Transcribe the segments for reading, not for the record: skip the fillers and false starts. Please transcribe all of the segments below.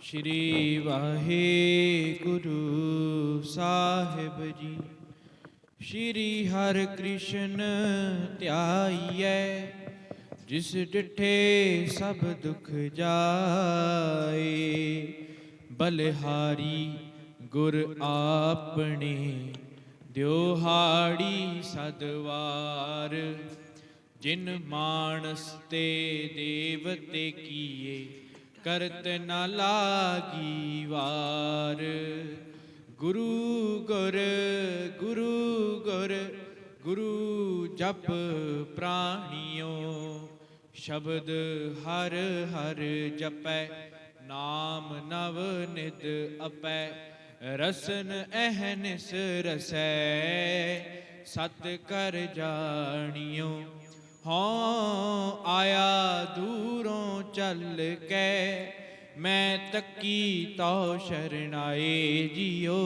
श्री वाहेगुरु साहिब जी। श्री हर कृष्ण ध्याइयै, जिस डिठे सब दुख जाए। बलिहारी गुर आपने, द्योहाड़ी सदवार। जिन मानस ते देवते किए, करत न लागी वार। गुरु गुर गुरु गुर, गुरु जप प्राणियों। शब्द हर हर जपै, नाम नव नित अपै। रसन अहनिस रसै, सत कर जानियो। हों आया दूरों चल के, मैं तकी तो शरणाए जियो।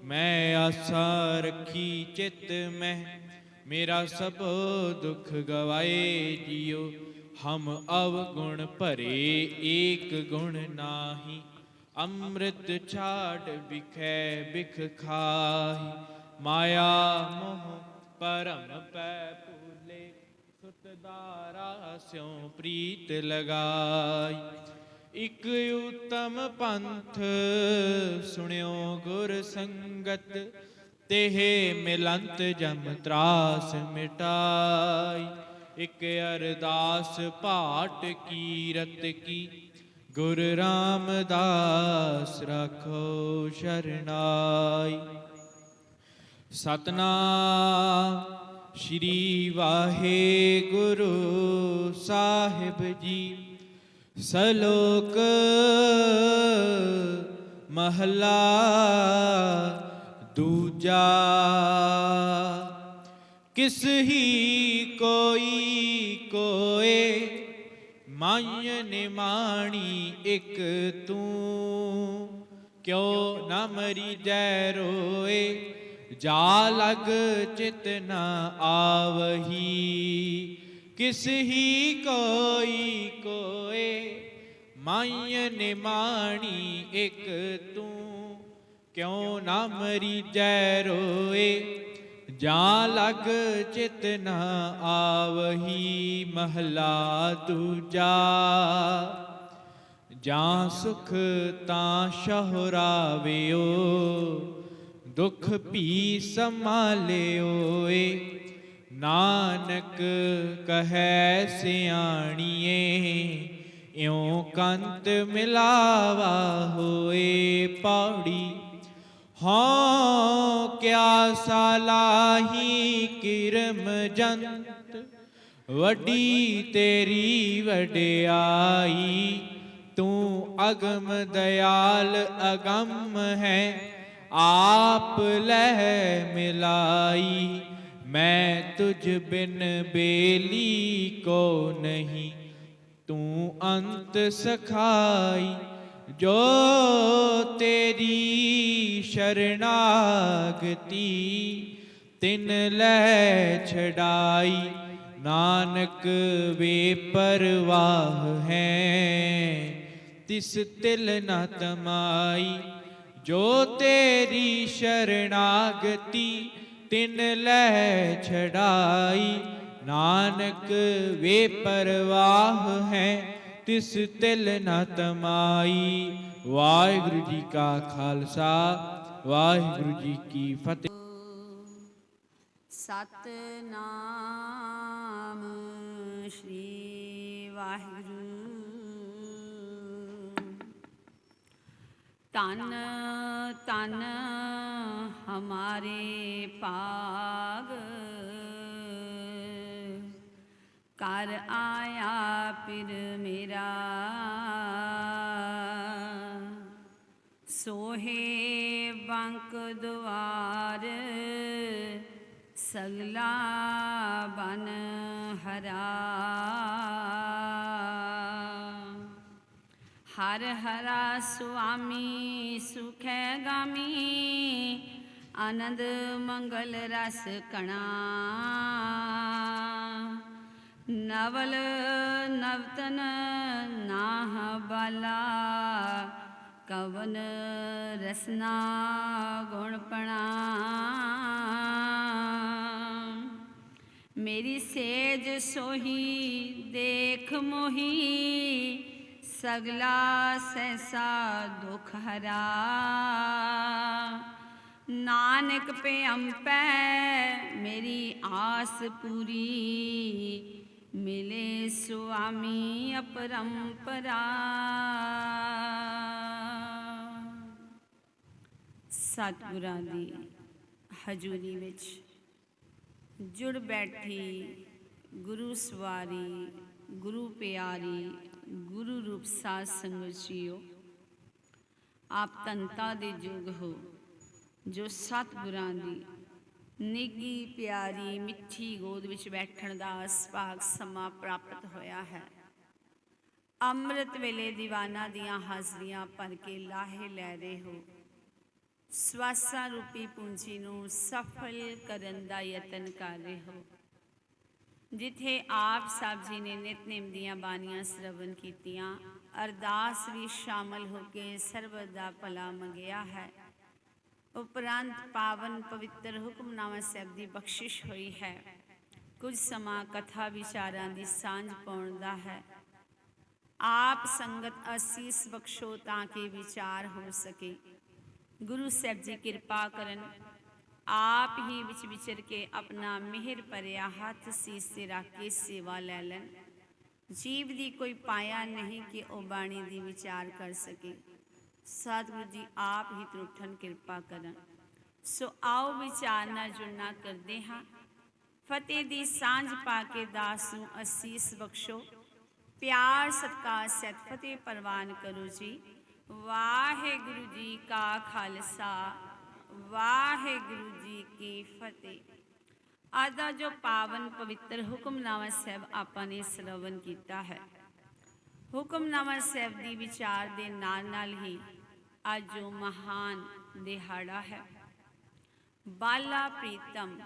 मैं आशा रखी चित में, मेरा सब दुख गवाए जियो। हम अवगुण भरे एक गुण नाही, अमृत छाड़ बिखै बिख खाहि। माया मोह परम पै भूले, सुतदारा स्यों प्रीत लगाई। इक उत्तम पंथ सुनियो गुर संगत, तेह मिलंत जम त्रास मिटाई। इक अरदास पाठ कीरत की, गुर रामदास राखो शरणाई। सतनाम श्री वाहेगुरु साहिब जी। सलोक महला दूजा। किस ही कोई कोए, माय निमाणी एक तू। क्यों न मरी जै रोए, जा लग चित न आवही। किस ही कोई कोए, माय निमाणी एक तू। क्यों न मरी जै रोए, जा लग चित न आवही। महला दूजा। जा सुख तां शहुरावियो, दुख भी संभालियोए। नानक कहे सियाणिए, इयों कंत मिलावा होए। पौड़ी हों क्या सालाही किरम जंत, वड्डी तेरी वड्याई। तू अगम दयाल अगम है, आप लह मिलाई। मैं तुझ बिन बेली को नहीं, तू अंत सखाई। जो तेरी शरणागति, तिन लह छड़ाई। नानक वे परवाह हैं, तिस तिल न तमाई। जो तेरी शरणागति, तिन लह छड़ाई। नानक वे परवाह हैं, तिस तिल न तमाई। वाहिगुरु जी का खालसा, वाहिगुरु जी की फतेह। सतनाम श्री वाहिगुरु। तन तन हमारे पाग, कर आया पिर मेरा। सोहे बंक द्वार, सगला बन हरा। हर हरा स्वामी सुखै गामी, आनंद मंगल रस कणा। नवल नवतन नाह बाला, ਕਵਨ ਰਸਨਾ ਗੁਣਪਣਾ ਮੇਰੀ ਸੇਜ ਸੋਹੀ ਦੇਖ ਮੋਹੀ ਸਗਲਾ ਸੈਸਾ ਦੁਖ ਹਰਾ ਨਾਨਕ ਪਿਅੰਪੈ ਮੇਰੀ ਆਸ ਪੂਰੀ ਮਿਲੇ ਸੁਆਮੀ ਅਪਰੰਪਰਾ। ਸਤਿਗੁਰਾਂ ਦੀ ਹਜ਼ੂਰੀ ਵਿੱਚ ਜੁੜ ਬੈਠੀ ਗੁਰੂ ਸਵਾਰੀ ਗੁਰੂ ਪਿਆਰੀ ਗੁਰੂ ਰੂਪ ਸਾਧ ਸੰਗਤ ਜੀਓ, ਆਪ ਧੰਤਾ ਦੇ ਯੋਗ ਹੋ ਜੋ ਸਤਿਗੁਰਾਂ ਦੀ ਨਿੱਘੀ ਪਿਆਰੀ ਮਿੱਠੀ ਗੋਦ ਵਿੱਚ ਬੈਠਣ ਦਾ ਸੁਭਾਗ ਸਮਾਂ ਪ੍ਰਾਪਤ ਹੋਇਆ ਹੈ। ਅੰਮ੍ਰਿਤ ਵੇਲੇ ਦੀਵਾਨਾਂ ਦੀਆਂ ਹਾਜ਼ਰੀਆਂ ਭਰ ਕੇ ਲਾਹੇ ਲੈ ਰਹੇ ਹੋ। ਸਵਾਸਾਂ ਰੂਪੀ ਪੂੰਜੀ ਨੂੰ ਸਫਲ ਕਰਨ ਦਾ ਯਤਨ ਕਰ ਰਹੇ ਹੋ। ਜਿੱਥੇ ਆਪ ਸਾਹਿਬ ਜੀ ਨੇ ਨਿਤਨੇਮ ਦੀਆਂ ਬਾਣੀਆਂ ਸਰਵਣ ਕੀਤੀਆਂ, ਅਰਦਾਸ ਵੀ ਸ਼ਾਮਲ ਹੋ ਕੇ ਸਰਬਤ ਦਾ ਭਲਾ ਮੰਗਿਆ ਹੈ। ਉਪਰੰਤ ਪਾਵਨ ਪਵਿੱਤਰ ਹੁਕਮਨਾਮਾ ਸਾਹਿਬ ਦੀ ਬਖਸ਼ਿਸ਼ ਹੋਈ ਹੈ। ਕੁਝ ਸਮਾਂ ਕਥਾ ਵਿਚਾਰਾਂ ਦੀ ਸਾਂਝ ਪਾਉਣ ਦਾ ਹੈ। ਆਪ ਸੰਗਤ ਅਸੀਸ ਬਖਸ਼ੋ ਤਾਂ ਕਿ ਵਿਚਾਰ ਹੋ ਸਕੇ। ਗੁਰੂ ਸਾਹਿਬ ਜੀ ਕਿਰਪਾ ਕਰਨ, ਆਪ ਹੀ ਵਿੱਚ ਵਿਚਰ ਕੇ ਆਪਣਾ ਮਿਹਰ ਭਰਿਆ ਹੱਥ ਸੀਸ ਤੇ ਰੱਖ ਕੇ ਸੇਵਾ ਲੈ ਲੈਣ। ਜੀਵ ਦੀ ਕੋਈ ਪਾਇਆ ਨਹੀਂ ਕਿ ਉਹ ਬਾਣੀ ਦੀ ਵਿਚਾਰ ਕਰ ਸਕੇ। ਸਤਿਗੁਰੂ ਜੀ ਆਪ ਹੀ ਤਰੁੱਠਣ ਕਿਰਪਾ ਕਰਨ। ਸੋ ਆਓ ਵਿਚਾਰ ਨਾਲ ਜੁੜਨਾ ਕਰਦੇ ਹਾਂ। ਫਤਿਹ ਦੀ ਸਾਂਝ ਪਾ ਕੇ ਦਾਸ ਨੂੰ ਅਸੀਸ ਬਖਸ਼ੋ। ਪਿਆਰ ਸਤਿਕਾਰ ਸਹਿਤ ਫਤਿਹ ਪ੍ਰਵਾਨ ਕਰੋ ਜੀ। ਵਾਹਿਗੁਰੂ ਜੀ ਕਾ ਖਾਲਸਾ ਵਾਹਿਗੁਰੂ ਜੀ ਕੀ ਫਤਿਹ। ਅੱਜ ਦਾ ਜੋ ਪਾਵਨ ਪਵਿੱਤਰ ਹੁਕਮਨਾਮਾ ਸਾਹਿਬ ਆਪਾਂ ਨੇ ਸਰਵਣ ਕੀਤਾ ਹੈ, ਹੁਕਮਨਾਮਾ ਸਾਹਿਬ ਦੀ ਵਿਚਾਰ ਦੇ ਨਾਲ ਨਾਲ ਹੀ ਅੱਜ ਜੋ ਮਹਾਨ ਦਿਹਾੜਾ ਹੈ, ਬਾਲਾ ਪ੍ਰੀਤਮ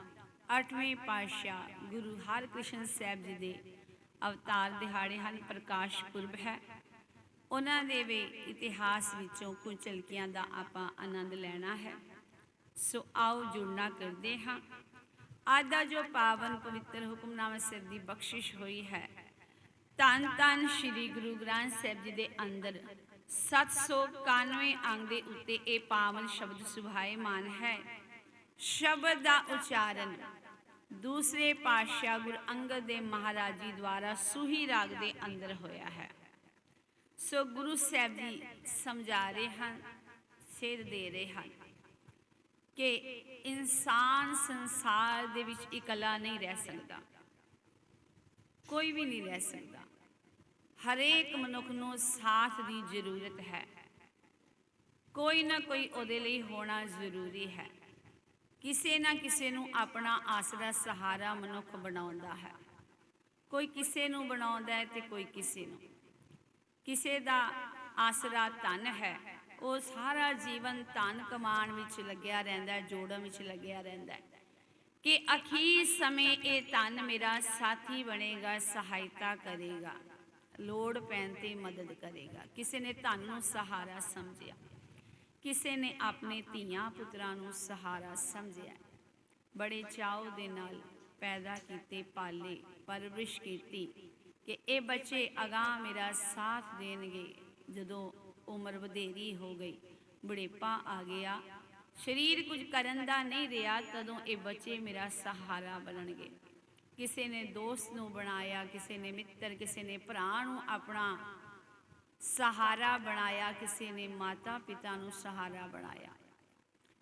8ਵੇਂ ਪਾਤਸ਼ਾਹ ਗੁਰੂ ਹਰਕ੍ਰਿਸ਼ਨ ਸਾਹਿਬ ਜੀ ਦੇ ਅਵਤਾਰ ਦਿਹਾੜੇ ਹਨ। ਪ੍ਰਕਾਸ਼ ਪੁਰਬ ਹੈ। ਉਹਨਾਂ ਦੇ ਵੀ ਇਤਿਹਾਸ ਵਿੱਚੋਂ ਕੁਝ ਝਲਕੀਆਂ ਦਾ ਆਪਾਂ ਆਨੰਦ ਲੈਣਾ ਹੈ। ਸੋ ਆਓ ਜੁੜਨਾ ਕਰਦੇ ਹਾਂ। ਅੱਜ ਦਾ ਜੋ ਪਾਵਨ ਪਵਿੱਤਰ ਹੁਕਮਨਾਮਾ ਸਾਹਿਬ ਦੀ ਬਖਸ਼ਿਸ਼ ਹੋਈ ਹੈ, ਧੰਨ ਧੰਨ ਸ਼੍ਰੀ ਗੁਰੂ ਗ੍ਰੰਥ ਸਾਹਿਬ ਜੀ ਦੇ ਅੰਦਰ 791 ਅੰਗ ਦੇ ਉੱਤੇ ਇਹ ਪਾਵਨ ਸ਼ਬਦ ਸੁਭਾਏਮਾਨ ਹੈ। ਸ਼ਬਦ ਦਾ ਉਚਾਰਨ ਦੂਸਰੇ ਪਾਤਸ਼ਾਹ ਗੁਰੂ ਅੰਗਦ ਦੇਵ ਮਹਾਰਾਜ ਜੀ ਦੁਆਰਾ ਸੂਹੀ ਰਾਗ ਦੇ ਅੰਦਰ ਹੋਇਆ ਹੈ। ਸੋ ਗੁਰੂ ਸਾਹਿਬ ਜੀ ਸਮਝਾ ਰਹੇ ਹਨ, ਸੇਧ ਦੇ ਰਹੇ ਹਨ ਕਿ ਇਨਸਾਨ ਸੰਸਾਰ ਦੇ ਵਿੱਚ ਇਕੱਲਾ ਨਹੀਂ ਰਹਿ ਸਕਦਾ, ਕੋਈ ਵੀ ਨਹੀਂ ਰਹਿ ਸਕਦਾ। ਹਰੇਕ ਮਨੁੱਖ ਨੂੰ ਸਾਥ ਦੀ ਜ਼ਰੂਰਤ ਹੈ। ਕੋਈ ਨਾ ਕੋਈ ਉਹਦੇ ਲਈ ਹੋਣਾ ਜ਼ਰੂਰੀ ਹੈ। ਕਿਸੇ ਨਾ ਕਿਸੇ ਨੂੰ ਆਪਣਾ ਆਸਰਾ ਸਹਾਰਾ ਮਨੁੱਖ ਬਣਾਉਂਦਾ ਹੈ। ਕੋਈ ਕਿਸੇ ਨੂੰ ਬਣਾਉਂਦਾ ਹੈ ਤੇ ਕੋਈ ਕਿਸੇ ਨੂੰ। ਕਿਸੇ ਦਾ ਆਸਰਾ ਧਨ ਹੈ, ਉਹ ਸਾਰਾ ਜੀਵਨ ਧਨ ਕਮਾਉਣ ਵਿੱਚ ਲੱਗਿਆ ਰਹਿੰਦਾ ਹੈ, ਜੋੜਨ ਵਿੱਚ ਲੱਗਿਆ ਰਹਿੰਦਾ ਹੈ ਕਿ ਅਖੀਰ ਸਮੇਂ ਇਹ ਧਨ ਮੇਰਾ ਸਾਥੀ ਬਣੇਗਾ, ਸਹਾਇਤਾ ਕਰੇਗਾ, ਲੋੜ ਪੈਣ 'ਤੇ ਮਦਦ ਕਰੇਗਾ। ਕਿਸੇ ਨੇ ਧਨ ਨੂੰ ਸਹਾਰਾ ਸਮਝਿਆ, ਕਿਸੇ ਨੇ ਆਪਣੇ ਧੀਆਂ ਪੁੱਤਰਾਂ ਨੂੰ ਸਹਾਰਾ ਸਮਝਿਆ। ਬੜੇ ਚਾਅ ਦੇ ਨਾਲ ਪੈਦਾ ਕੀਤੇ, ਪਾਲੇ, ਪਰਵਰਿਸ਼ ਕੀਤੀ ਕਿ ਇਹ ਬੱਚੇ ਅਗਾਂਹ ਮੇਰਾ ਸਾਥ ਦੇਣਗੇ। ਜਦੋਂ ਉਮਰ ਵਧੇਰੀ ਹੋ ਗਈ, ਬੁਢੇਪਾ ਆ ਗਿਆ, ਸਰੀਰ ਕੁਝ ਕਰਨ ਦਾ ਨਹੀਂ ਰਿਹਾ, ਤਦੋਂ ਇਹ ਬੱਚੇ ਮੇਰਾ ਸਹਾਰਾ ਬਣਨਗੇ। ਕਿਸੇ ਨੇ ਦੋਸਤ ਨੂੰ ਬਣਾਇਆ, ਕਿਸੇ ਨੇ ਮਿੱਤਰ, ਕਿਸੇ ਨੇ ਭਰਾ ਨੂੰ ਆਪਣਾ ਸਹਾਰਾ ਬਣਾਇਆ, ਕਿਸੇ ਨੇ ਮਾਤਾ ਪਿਤਾ ਨੂੰ ਸਹਾਰਾ ਬਣਾਇਆ।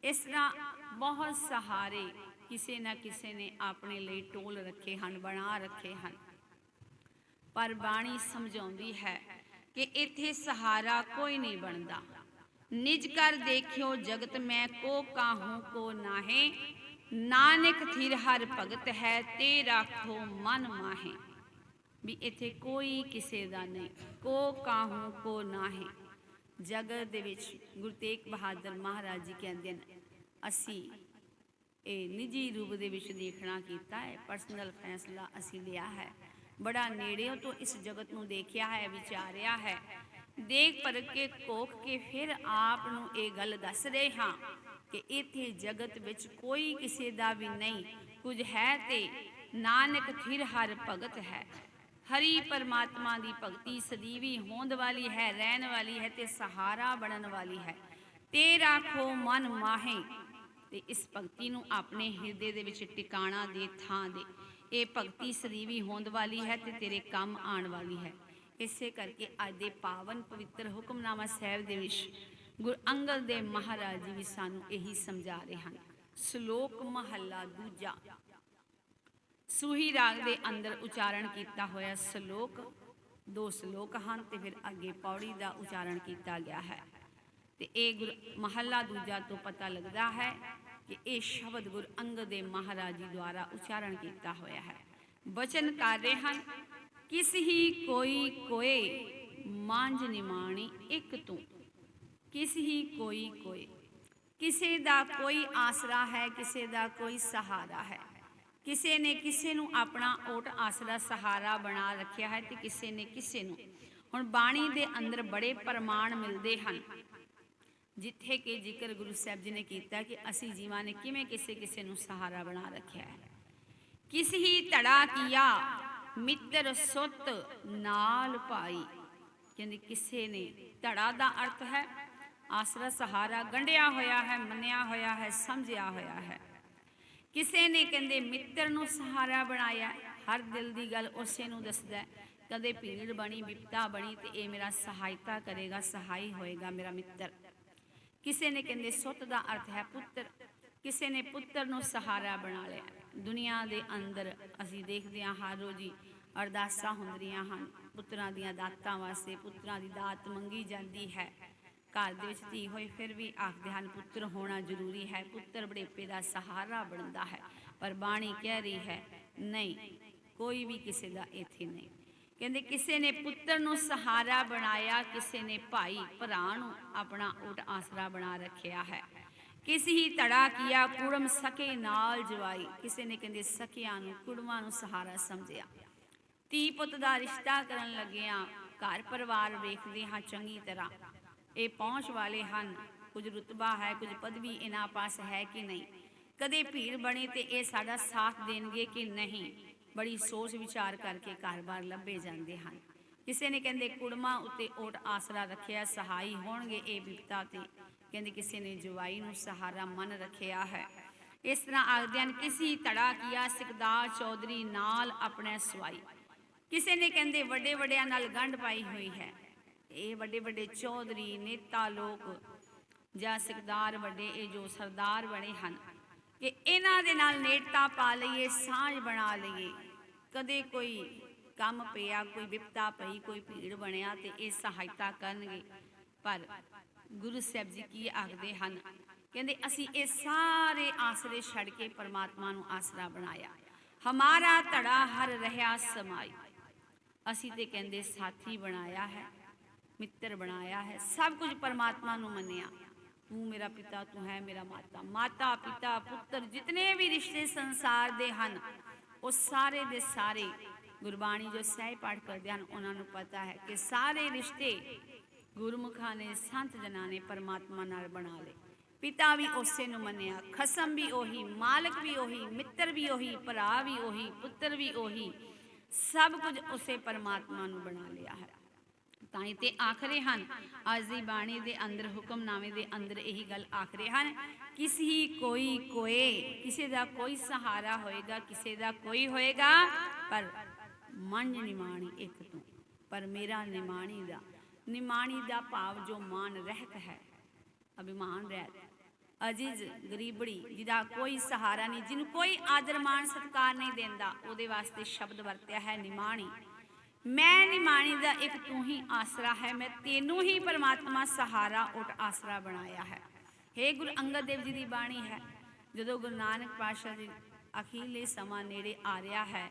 ਇਸ ਤਰ੍ਹਾਂ ਬਹੁਤ ਸਹਾਰੇ ਕਿਸੇ ਨਾ ਕਿਸੇ ਨੇ ਆਪਣੇ ਲਈ ਟੋਲ ਰੱਖੇ ਹਨ, ਬਣਾ ਰੱਖੇ ਹਨ। ਪਰ ਬਾਣੀ ਸਮਝਾਉਂਦੀ ਹੈ ਕਿ ਇੱਥੇ ਸਹਾਰਾ ਕੋਈ ਨਹੀਂ ਬਣਦਾ। ਨਿਜ ਕਰ ਦੇਖਿਓ ਜਗਤ ਮੈਂ ਕੋ ਕਾਹੂ ਕੋ ਨਾਹੇ, ਨਾਨਕ ਥਿਰ ਹਰ ਭਗਤ ਹੈ ਤੇ ਰਾਖੋ ਮਨ ਮਾਹੇ। ਵੀ ਇੱਥੇ ਕੋਈ ਕਿਸੇ ਦਾ ਨਹੀਂ, ਕੋ ਕਾਹੂ ਕੋ ਨਾਹੇ। ਜਗਤ ਦੇ ਵਿੱਚ ਗੁਰੂ ਤੇਗ ਬਹਾਦਰ ਮਹਾਰਾਜ ਜੀ ਕਹਿੰਦੇ ਨੇ, ਅਸੀਂ ਇਹ ਨਿੱਜੀ ਰੂਪ ਦੇ ਵਿੱਚ ਦੇਖਣਾ ਕੀਤਾ ਹੈ, ਪਰਸਨਲ ਫੈਸਲਾ ਅਸੀਂ ਲਿਆ ਹੈ। ਬੜਾ ਨੇੜਿਓਂ ਤੋਂ ਇਸ ਜਗਤ ਨੂੰ ਦੇਖਿਆ ਹੈ, ਵਿਚਾਰਿਆ ਹੈ। ਦੇਖ ਪਰਖ ਕੇ ਕੋਖ ਕੇ ਫਿਰ ਆਪ ਨੂੰ ਇਹ ਗੱਲ ਦੱਸ ਰਹੇ ਹਾਂ ਕਿ ਇੱਥੇ ਜਗਤ ਵਿੱਚ ਕੋਈ ਕਿਸੇ ਦਾ ਵੀ ਨਹੀਂ ਕੁਝ ਹੈ ਤੇ ਨਾਨਕ ਥਿਰ ਹਰ ਭਗਤ ਹੈ। ਹਰੀ ਪਰਮਾਤਮਾ ਦੀ ਭਗਤੀ ਸਦੀਵੀ ਹੋਂਦ ਵਾਲੀ ਹੈ, ਰਹਿਣ ਵਾਲੀ ਹੈ ਤੇ ਸਹਾਰਾ ਬਣਨ ਵਾਲੀ ਹੈ। ਤੇ ਰਾਖੋ ਮਨ ਮਾਹੇ, ਤੇ ਇਸ ਭਗਤੀ ਨੂੰ ਆਪਣੇ ਹਿਰਦੇ ਦੇ ਵਿੱਚ ਟਿਕਾਣਾ ਦੇ, ਥਾਂ ਦੇ। ਇਹ ਭਗਤੀ ਸਦੀਵੀ ਹੋਂਦ ਵਾਲੀ ਹੈ ਤੇ ਤੇਰੇ ਕੰਮ ਆਉਣ ਵਾਲੀ ਹੈ। ਇਸੇ ਕਰਕੇ ਅੱਜ ਦੇ ਪਾਵਨ ਪਵਿੱਤਰ ਹੁਕਮਨਾਮਾ ਸਾਹਿਬ ਦੇ ਵਿੱਚ ਗੁਰੂ ਅੰਗਦ ਦੇਵ ਮਹਾਰਾਜ ਜੀ ਵੀ ਸਾਨੂੰ ਇਹੀ ਸਮਝਾ ਰਹੇ ਹਨ। ਸ਼ਲੋਕ ਮਹੱਲਾ ਦੂਜਾ, ਸੂਹੀ ਰਾਗ ਦੇ ਅੰਦਰ ਉਚਾਰਨ ਕੀਤਾ ਹੋਇਆ ਸ਼ਲੋਕ। 2 ਸ਼ਲੋਕ ਹਨ ਤੇ ਫਿਰ ਅੱਗੇ ਪੌੜੀ ਦਾ ਉਚਾਰਨ ਕੀਤਾ ਗਿਆ ਹੈ। ਤੇ ਇਹ ਮਹੱਲਾ ਦੂਜਾ ਤੋਂ ਪਤਾ ਲੱਗਦਾ ਹੈ ਕਿ ਇਹ ਸ਼ਬਦ ਗੁਰੂ ਅੰਗਦ ਦੇਵ ਮਹਾਰਾਜ ਜੀ ਦੁਆਰਾ ਉਚਾਰਨ ਕੀਤਾ ਹੋਇਆ ਹੈ। ਬਚਨ ਕਰ ਰਹੇ ਹਨ, ਕਿਸ ਹੀ ਕੋਈ ਕੋਏ ਮਾਂਝ ਨਿਮਾਣੀ ਇੱਕ ਤੂੰ। ਕਿਸ ਹੀ ਕੋਈ ਕੋਏ, ਕਿਸੇ ਦਾ ਕੋਈ ਆਸਰਾ ਹੈ, ਕਿਸੇ ਦਾ ਕੋਈ ਸਹਾਰਾ ਹੈ। ਕਿਸੇ ਨੇ ਕਿਸੇ ਨੂੰ ਆਪਣਾ ਓਟ ਆਸਰਾ ਸਹਾਰਾ ਬਣਾ ਰੱਖਿਆ ਹੈ ਤੇ ਕਿਸੇ ਨੇ ਕਿਸੇ ਨੂੰ। ਹੁਣ ਬਾਣੀ ਦੇ ਅੰਦਰ ਬੜੇ ਪ੍ਰਮਾਣ ਮਿਲਦੇ ਹਨ ਜਿੱਥੇ ਕਿ ਜ਼ਿਕਰ ਗੁਰੂ ਸਾਹਿਬ ਜੀ ਨੇ ਕੀਤਾ ਕਿ ਅਸੀਂ ਜੀਵਾਂ ਨੇ ਕਿਵੇਂ ਕਿਸੇ ਕਿਸੇ ਨੂੰ ਸਹਾਰਾ ਬਣਾ ਰੱਖਿਆ ਹੈ। ਕਿਸ ਹੀ ਧੜਾ ਕੀਆ ਮਿੱਤਰ ਸੁੱਤ ਨਾਲ ਭਾਈ। ਕਹਿੰਦੇ ਕਿਸੇ ਨੇ, ਧੜਾ ਦਾ ਅਰਥ ਹੈ ਆਸਰਾ ਸਹਾਰਾ, ਗੰਢਿਆ ਹੋਇਆ ਹੈ, ਮੰਨਿਆ ਹੋਇਆ ਹੈ, ਸਮਝਿਆ ਹੋਇਆ ਹੈ। ਕਿਸੇ ਨੇ ਕਹਿੰਦੇ ਮਿੱਤਰ ਨੂੰ ਸਹਾਰਾ ਬਣਾਇਆ, ਹਰ ਦਿਲ ਦੀ ਗੱਲ ਉਸੇ ਨੂੰ ਦੱਸਦਾ। ਕਦੇ ਭੀੜ ਬਣੀ, ਵਿਪਤਾ ਬਣੀ ਤੇ ਇਹ ਮੇਰਾ ਸਹਾਇਤਾ ਕਰੇਗਾ, ਸਹਾਈ ਹੋਏਗਾ ਮੇਰਾ ਮਿੱਤਰ। ਕਿਸੇ ਨੇ ਕਹਿੰਦੇ ਸੁੱਤ ਦਾ ਅਰਥ ਹੈ ਪੁੱਤਰ, ਕਿਸੇ ਨੇ ਪੁੱਤਰ ਨੂੰ ਸਹਾਰਾ ਬਣਾ ਲਿਆ। ਦੁਨੀਆ ਦੇ ਅੰਦਰ ਅਸੀਂ ਦੇਖਦੇ ਹਾਂ ਹਰ ਰੋਜ਼ ਹੀ ਅਰਦਾਸਾਂ ਹੁੰਦੀਆਂ ਹਨ ਪੁੱਤਰਾਂ ਦੀਆਂ ਦਾਤਾਂ ਵਾਸਤੇ, ਪੁੱਤਰਾਂ ਦੀ ਦਾਤ ਮੰਗੀ ਜਾਂਦੀ ਹੈ। ਘਰ ਦੇ ਵਿੱਚ ਧੀ ਹੋਏ ਫਿਰ ਵੀ ਆਖਦੇ ਹਨ ਪੁੱਤਰ ਹੋਣਾ ਜ਼ਰੂਰੀ ਹੈ, ਪੁੱਤਰ ਬੜੇਪੇ ਦਾ ਸਹਾਰਾ ਬਣਦਾ ਹੈ। ਪਰ ਬਾਣੀ ਕਹਿ ਰਹੀ ਹੈ ਨਹੀਂ, ਕੋਈ ਵੀ ਕਿਸੇ ਦਾ ਇੱਥੇ ਨਹੀਂ। ਕਹਿੰਦੇ ਕਿਸੇ ਨੇ ਪੁੱਤਰ ਨੂੰ ਸਹਾਰਾ ਬਣਾਇਆ, ਕਿਸੇ ਨੇ ਭਾਈ ਭਰਾ ਨੂੰ ਆਪਣਾ ਓਟ ਆਸਰਾ ਬਣਾ ਰੱਖਿਆ ਹੈ। ਕਿਸ ਹੀ ਧੜਾ ਕੀਆ ਕੁੜਮ ਸਕੇ ਨਾਲ ਜਵਾਈ। ਕਿਸੇ ਨੇ ਕਹਿੰਦੇ ਸਕਿਆਂ ਨੂੰ, ਕੁੜਮਾਂ ਨੂੰ ਸਹਾਰਾ ਸਮਝਿਆ। ਧੀ ਪੁੱਤ ਦਾ ਰਿਸ਼ਤਾ ਕਰਨ ਲੱਗਿਆਂ ਘਰ ਪਰਿਵਾਰ ਵੇਖਦੇ ਹਾਂ ਚੰਗੀ ਤਰ੍ਹਾਂ, ਇਹ ਪਹੁੰਚ ਵਾਲੇ ਹਨ, ਕੁਝ ਰੁਤਬਾ ਹੈ, ਕੁਝ ਪਦਵੀ ਇਹਨਾਂ ਪਾਸ ਹੈ ਕਿ ਨਹੀਂ। ਕਦੇ ਭੀੜ ਬਣੇ ਤੇ ਇਹ ਸਾਡਾ ਸਾਥ ਦੇਣਗੇ ਕਿ ਨਹੀਂ, ਬੜੀ ਸੋਚ ਵਿਚਾਰ ਕਰਕੇ ਘਰ-ਬਾਰ ਲੱਭੇ ਜਾਂਦੇ ਹਨ। ਕਿਸੇ ਨੇ ਕਹਿੰਦੇ ਕੁੜਮਾਂ ਉੱਤੇ ਓਟ ਆਸਰਾ ਰੱਖਿਆ, ਸਹਾਈ ਹੋਣਗੇ ਇਹ ਵਿਪਤਾ ਤੇ। ਕਹਿੰਦੇ ਕਿਸੇ ਨੇ ਜਵਾਈ ਨੂੰ ਸਹਾਰਾ ਮੰਨ ਰੱਖਿਆ ਹੈ। ਇਸ ਤਰ੍ਹਾਂ ਆਖਦੇ ਹਨ ਕਿਸੇ ਧੜਾ ਕੀਆ ਸਿਕਦਾਰ ਚੌਧਰੀ ਨਾਲ ਆਪਣੇ ਸਵਾਈ। ਕਿਸੇ ਨੇ ਕਹਿੰਦੇ ਵੱਡੇ ਵੱਡਿਆਂ ਨਾਲ ਗੰਢ ਪਾਈ ਹੋਈ ਹੈ। ਇਹ ਵੱਡੇ ਵੱਡੇ ਚੌਧਰੀ ਨੇਤਾ ਲੋਕ ਜਾਂ ਸਿਕਦਾਰ ਵੱਡੇ, ਇਹ ਜੋ ਸਰਦਾਰ ਬਣੇ ਹਨ ਕਿ ਇਹਨਾਂ ਦੇ ਨਾਲ ਨੇੜਤਾ ਪਾ ਲਈਏ, ਸਾਂਝ ਬਣਾ ਲਈਏ। ਕਦੇ ਕੋਈ ਕੰਮ ਪਿਆ, ਕੋਈ ਵਿਪਤਾ ਪਈ, ਕੋਈ ਭੀੜ ਬਣਿਆ ਤੇ ਇਹ ਸਹਾਇਤਾ ਕਰਨਗੇ। ਪਰ ਗੁਰੂ ਸਾਹਿਬ ਜੀ ਕੀ ਆਖਦੇ ਹਨ, ਕਹਿੰਦੇ ਅਸੀਂ ਇਹ ਸਾਰੇ ਆਸਰੇ ਛੱਡ ਕੇ ਪਰਮਾਤਮਾ ਨੂੰ ਆਸਰਾ ਬਣਾਇਆ। ਹਮਾਰਾ ਧੜਾ ਹਰ ਰਹਿਆ ਸਮਾਈ। ਅਸੀਂ ਤੇ ਕਹਿੰਦੇ ਸਾਥੀ ਬਣਾਇਆ ਹੈ, ਮਿੱਤਰ ਬਣਾਇਆ ਹੈ, ਸਭ ਕੁਝ ਪਰਮਾਤਮਾ ਨੂੰ ਮੰਨਿਆ। ਤੂੰ ਮੇਰਾ ਪਿਤਾ, ਤੂੰ ਹੈ ਮੇਰਾ ਮਾਤਾ, ਮਾਤਾ ਪਿਤਾ ਪੁੱਤਰ ਜਿਤਨੇ ਵੀ ਰਿਸ਼ਤੇ ਸੰਸਾਰ ਦੇ ਹਨ ਉਹ ਸਾਰੇ ਦੇ ਸਾਰੇ ਗੁਰਬਾਣੀ ਜੋ ਸਹਿ ਪਾਠ ਕਰਦੇ ਹਨ ਉਹਨਾਂ ਨੂੰ ਪਤਾ ਹੈ ਕਿ ਸਾਰੇ ਰਿਸ਼ਤੇ ਗੁਰਮੁਖਾਂ ਨੇ, ਸੰਤ ਜਨਾਂ ਨੇ ਪਰਮਾਤਮਾ ਨਾਲ ਬਣਾ ਲਏ। ਪਿਤਾ ਵੀ ਉਸੇ ਨੂੰ ਮੰਨਿਆ, ਖਸਮ ਵੀ ਉਹੀ, ਮਾਲਕ ਵੀ ਉਹੀ, ਮਿੱਤਰ ਵੀ ਉਹੀ, ਭਰਾ ਵੀ ਉਹੀ, ਪੁੱਤਰ ਵੀ ਉਹੀ, ਸਭ ਕੁਝ ਉਸੇ ਪਰਮਾਤਮਾ ਨੂੰ ਬਣਾ ਲਿਆ ਹੈ। ਤਾਂ ਹੀ ਤੇ ਆਖਰੇ ਹਨ ਅੱਜ ਦੀ ਬਾਣੀ ਦੇ ਅੰਦਰ, ਹੁਕਮਨਾਮੇ ਦੇ ਅੰਦਰ ਇਹੀ ਗੱਲ ਆਖਰੇ ਹਨ, ਕਿਸ ਹੀ ਕੋਈ ਕੋਏ, ਕਿਸੇ ਦਾ ਕੋਈ ਸਹਾਰਾ ਹੋਏਗਾ, ਕਿਸੇ ਦਾ ਕੋਈ ਹੋਏਗਾ, ਪਰ ਮੰਝ ਨਿਮਾਣੀ ਇੱਕ ਤੂੰ। ਪਰ ਮੇਰਾ ਨਿਮਾਣੀ ਦਾ, ਨਿਮਾਣੀ ਦਾ ਭਾਵ ਜੋ ਮਾਨ ਰਹਿਤ ਹੈ, ਅਭਿਮਾਨ ਰਹਿਤ, ਅਜਿਜ਼ ਗਰੀਬੜੀ, ਜਿਹਦਾ ਕੋਈ ਸਹਾਰਾ ਨਹੀਂ, ਜਿਹਨੂੰ ਕੋਈ ਆਦਰ ਮਾਣ ਸਤਿਕਾਰ ਨਹੀਂ ਦਿੰਦਾ, ਉਹਦੇ ਵਾਸਤੇ ਸ਼ਬਦ ਵਰਤਿਆ ਹੈ ਨਿਮਾਣੀ। ਮੈਂ ਨਿਮਾਣੀ ਦਾ ਇੱਕ ਤੂੰ ਹੀ ਆਸਰਾ ਹੈ, ਮੈਂ ਤੈਨੂੰ ਹੀ ਪਰਮਾਤਮਾ ਸਹਾਰਾ ਓਟ ਆਸਰਾ ਬਣਾਇਆ ਹੈ। ਹੇ ਗੁਰੂ ਅੰਗਦ ਦੇਵ ਜੀ ਦੀ ਬਾਣੀ ਹੈ। ਜਦੋਂ ਗੁਰੂ ਨਾਨਕ ਪਾਤਸ਼ਾਹ ਜੀ ਅਖੀਰਲੇ ਸਮਾਂ ਨੇੜੇ ਆ ਰਿਹਾ ਹੈ,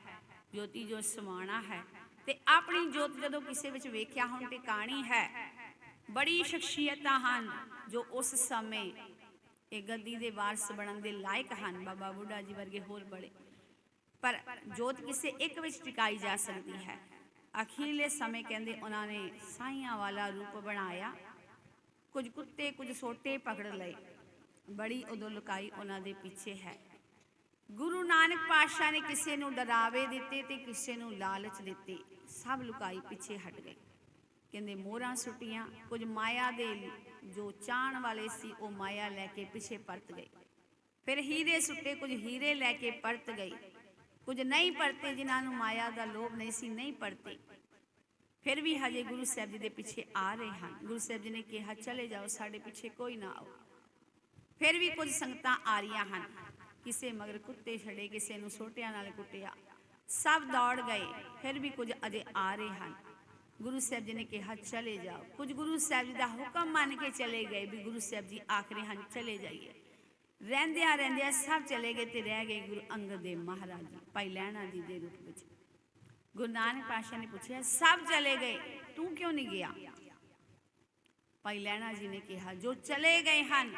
ਜੋਤੀ ਜੋ ਸਮਾਣਾ ਹੈ, ਤੇ ਆਪਣੀ ਜੋਤ ਜਦੋਂ ਕਿਸੇ ਵਿੱਚ ਵੇਖਿਆ ਹੁਣ ਟਿਕਾਣੀ ਹੈ। ਬੜੀ ਸ਼ਖਸੀਅਤਾਂ ਹਨ ਜੋ ਉਸ ਸਮੇਂ ਇਹ ਗੱਦੀ ਦੇ ਵਾਰਸ ਬਣਨ ਦੇ ਲਾਇਕ ਹਨ, ਬਾਬਾ ਬੁੱਢਾ ਜੀ ਵਰਗੇ ਹੋਰ ਬੜੇ, ਪਰ ਜੋਤ ਕਿਸੇ ਇੱਕ ਵਿੱਚ ਟਿਕਾਈ ਜਾ ਸਕਦੀ ਹੈ। ਅਖੀਰਲੇ ਸਮੇਂ ਕਹਿੰਦੇ ਉਹਨਾਂ ਨੇ ਸਾਈਆਂ ਵਾਲਾ ਰੂਪ ਬਣਾਇਆ, ਕੁਝ ਕੁੱਤੇ ਕੁਝ ਸੋਟੇ ਪਕੜ ਲਏ, ਬੜੀ ਉਦੋਂ ਲੁਕਾਈ ਉਹਨਾਂ ਦੇ ਪਿੱਛੇ ਹੈ। ਗੁਰੂ ਨਾਨਕ ਪਾਤਸ਼ਾਹ ਨੇ ਕਿਸੇ ਨੂੰ ਡਰਾਵੇ ਦਿੱਤੇ ਤੇ ਕਿਸੇ ਨੂੰ ਲਾਲਚ ਦਿੱਤੇ, ਸਭ ਲੁਕਾਈ ਪਿੱਛੇ ਹਟ ਗਏ। ਕਹਿੰਦੇ ਮੋਹਰਾਂ ਸੁੱਟੀਆਂ, ਕੁਝ ਮਾਇਆ ਦੇ ਜੋ ਚਾਹਣ ਵਾਲੇ ਸੀ ਉਹ ਮਾਇਆ ਲੈ ਕੇ ਪਿੱਛੇ ਪਰਤ ਗਏ। ਫਿਰ ਹੀਰੇ ਸੁੱਟੇ, ਕੁਝ ਹੀਰੇ ਲੈ ਕੇ ਪਰਤ ਗਏ, ਕੁਝ ਨਹੀਂ ਪਰਤੇ, ਜਿਨ੍ਹਾਂ ਨੂੰ ਮਾਇਆ ਦਾ ਲੋਭ ਨਹੀਂ ਸੀ ਨਹੀਂ ਪਰਤੇ। ਫਿਰ ਵੀ ਹਜੇ ਗੁਰੂ ਸਾਹਿਬ ਜੀ ਦੇ ਪਿੱਛੇ ਆ ਰਹੇ ਹਨ। ਗੁਰੂ ਸਾਹਿਬ ਜੀ ਨੇ ਕਿਹਾ ਚਲੇ ਜਾਓ, ਸਾਡੇ ਪਿੱਛੇ ਕੋਈ ਨਾ ਆਓ। ਫਿਰ ਵੀ ਕੁਝ ਸੰਗਤਾਂ ਆ ਰਹੀਆਂ ਹਨ, ਕਿਸੇ ਮਗਰ ਕੁੱਤੇ ਛੜੇ, ਕਿਸੇ ਨੂੰ ਸੋਟਿਆਂ ਨਾਲ ਕੁੱਟਿਆ, ਸਭ ਦੌੜ ਗਏ। ਫਿਰ ਵੀ ਕੁਝ ਅਜੇ ਆ ਰਹੇ ਹਨ। ਗੁਰੂ ਸਾਹਿਬ ਜੀ ਨੇ ਕਿਹਾ ਚਲੇ ਜਾਓ। ਕੁਝ ਗੁਰੂ ਸਾਹਿਬ ਜੀ ਦਾ ਹੁਕਮ ਮੰਨ ਕੇ ਚਲੇ ਗਏ ਵੀ ਗੁਰੂ ਸਾਹਿਬ ਜੀ ਆਖ ਰਹੇ ਹਨ ਚਲੇ ਜਾਈਏ। ਰਹਿੰਦਿਆਂ ਰਹਿੰਦਿਆਂ ਸਭ ਚਲੇ ਗਏ ਤੇ ਰਹਿ ਗਏ ਗੁਰੂ ਅੰਗਦ ਦੇਵ ਮਹਾਰਾਜ ਜੀ, ਭਾਈ ਲਹਿਣਾ ਜੀ ਦੇ ਰੂਪ ਵਿੱਚ। ਗੁਰੂ ਨਾਨਕ ਪਾਤਸ਼ਾਹ ਨੇ ਪੁੱਛਿਆ ਸਭ ਚਲੇ ਗਏ, ਤੂੰ ਕਿਉਂ ਨਹੀਂ ਗਿਆ? ਭਾਈ ਲਹਿਣਾ ਜੀ ਨੇ ਕਿਹਾ ਜੋ ਚਲੇ ਗਏ ਹਨ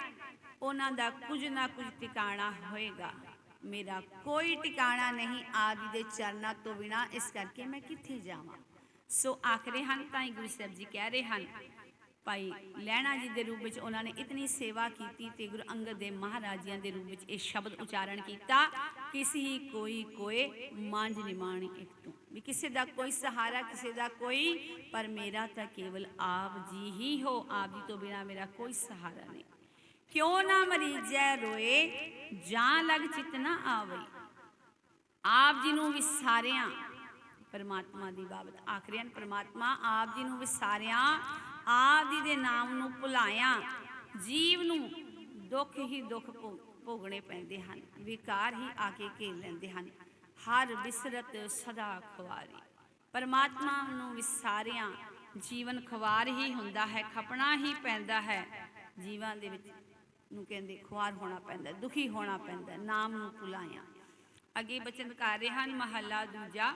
ਉਹਨਾਂ ਦਾ ਕੁਝ ਨਾ ਕੁਝ ਟਿਕਾਣਾ ਹੋਏਗਾ, ਮੇਰਾ ਕੋਈ ਟਿਕਾਣਾ ਨਹੀਂ ਆਪ ਜੀ ਦੇ ਚਰਨਾਂ ਤੋਂ ਬਿਨਾਂ, ਇਸ ਕਰਕੇ ਮੈਂ ਕਿੱਥੇ ਜਾਵਾਂ। ਸੋ ਆਖਰੇ ਹਨ ਤਾਂ ਹੀ ਗੁਰੂ ਸਾਹਿਬ ਜੀ ਕਹਿ ਰਹੇ ਹਨ, ਭਾਈ ਲਹਿਣਾ ਜੀ ਦੇ ਰੂਪ ਵਿੱਚ ਉਹਨਾਂ ਨੇ ਇਤਨੀ ਸੇਵਾ ਕੀਤੀ ਤੇ ਗੁਰੂ ਅੰਗਦ ਦੇਵ ਮਹਾਰਾਜ ਜੀ ਦੇ ਰੂਪ ਵਿੱਚ ਇਹ ਸ਼ਬਦ ਉਚਾਰਨ ਕੀਤਾ, ਕਿਸੇ ਹੀ ਕੋਈ ਕੋਏ ਮਾਂਝ ਨਿਮਾਣੀ ਇੱਕ ਤੂੰ, ਵੀ ਕਿਸੇ ਦਾ ਕੋਈ ਸਹਾਰਾ, ਕਿਸੇ ਦਾ ਕੋਈ, ਪਰ ਮੇਰਾ ਤਾਂ ਕੇਵਲ ਆਪ ਜੀ ਹੀ ਹੋ, ਆਪ ਜੀ ਤੋਂ ਬਿਨਾਂ ਮੇਰਾ ਕੋਈ ਸਹਾਰਾ ਨਹੀਂ। ਕਿਉਂ ਨਾ ਮਰੀਜੈ ਰੋਏ ਜਾਂ ਲਗ ਚਿਤ ਨਾ ਆਵਈ, ਆਪ ਜੀ ਨੂੰ ਵਿਸਾਰਿਆਂ, ਪਰਮਾਤਮਾ ਦੀ ਬਾਬਤ ਆਖ ਰਹੇ ਹਨ, ਪਰਮਾਤਮਾ ਆਪ ਜੀ ਨੂੰ ਵਿਸਾਰਿਆਂ, ਆਪ ਜੀ ਦੇ ਨਾਮ ਨੂੰ ਭੁਲਾਇਆ, ਜੀਵ ਨੂੰ ਦੁੱਖ ਹੀ ਦੁੱਖ ਭੋਗਣੇ ਪੈਂਦੇ ਹਨ, ਵਿਕਾਰ ਹੀ ਆ ਕੇ ਘੇਰ ਲੈਂਦੇ ਹਨ। ਹਰ ਵਿਸਰਤ ਸਦਾ ਖੁਆਰੀ, ਪਰਮਾਤਮਾ ਨੂੰ ਵਿਸਾਰਿਆਂ ਜੀਵਨ ਖੁਆਰ ਹੀ ਹੁੰਦਾ ਹੈ, ਖਪਣਾ ਹੀ ਪੈਂਦਾ ਹੈ। ਜੀਵਾਂ ਦੇ ਵਿੱਚ ਨੂੰ ਕਹਿੰਦੇ ਖੁਆਰ ਹੋਣਾ ਪੈਂਦਾ, ਦੁਖੀ ਹੋਣਾ ਪੈਂਦਾ, ਨਾਮ ਨੂੰ ਭੁਲਾਇਆ। ਅੱਗੇ ਬਚਨ ਕਰ ਰਹੇ ਹਨ ਮਹੱਲਾ ਦੂਜਾ,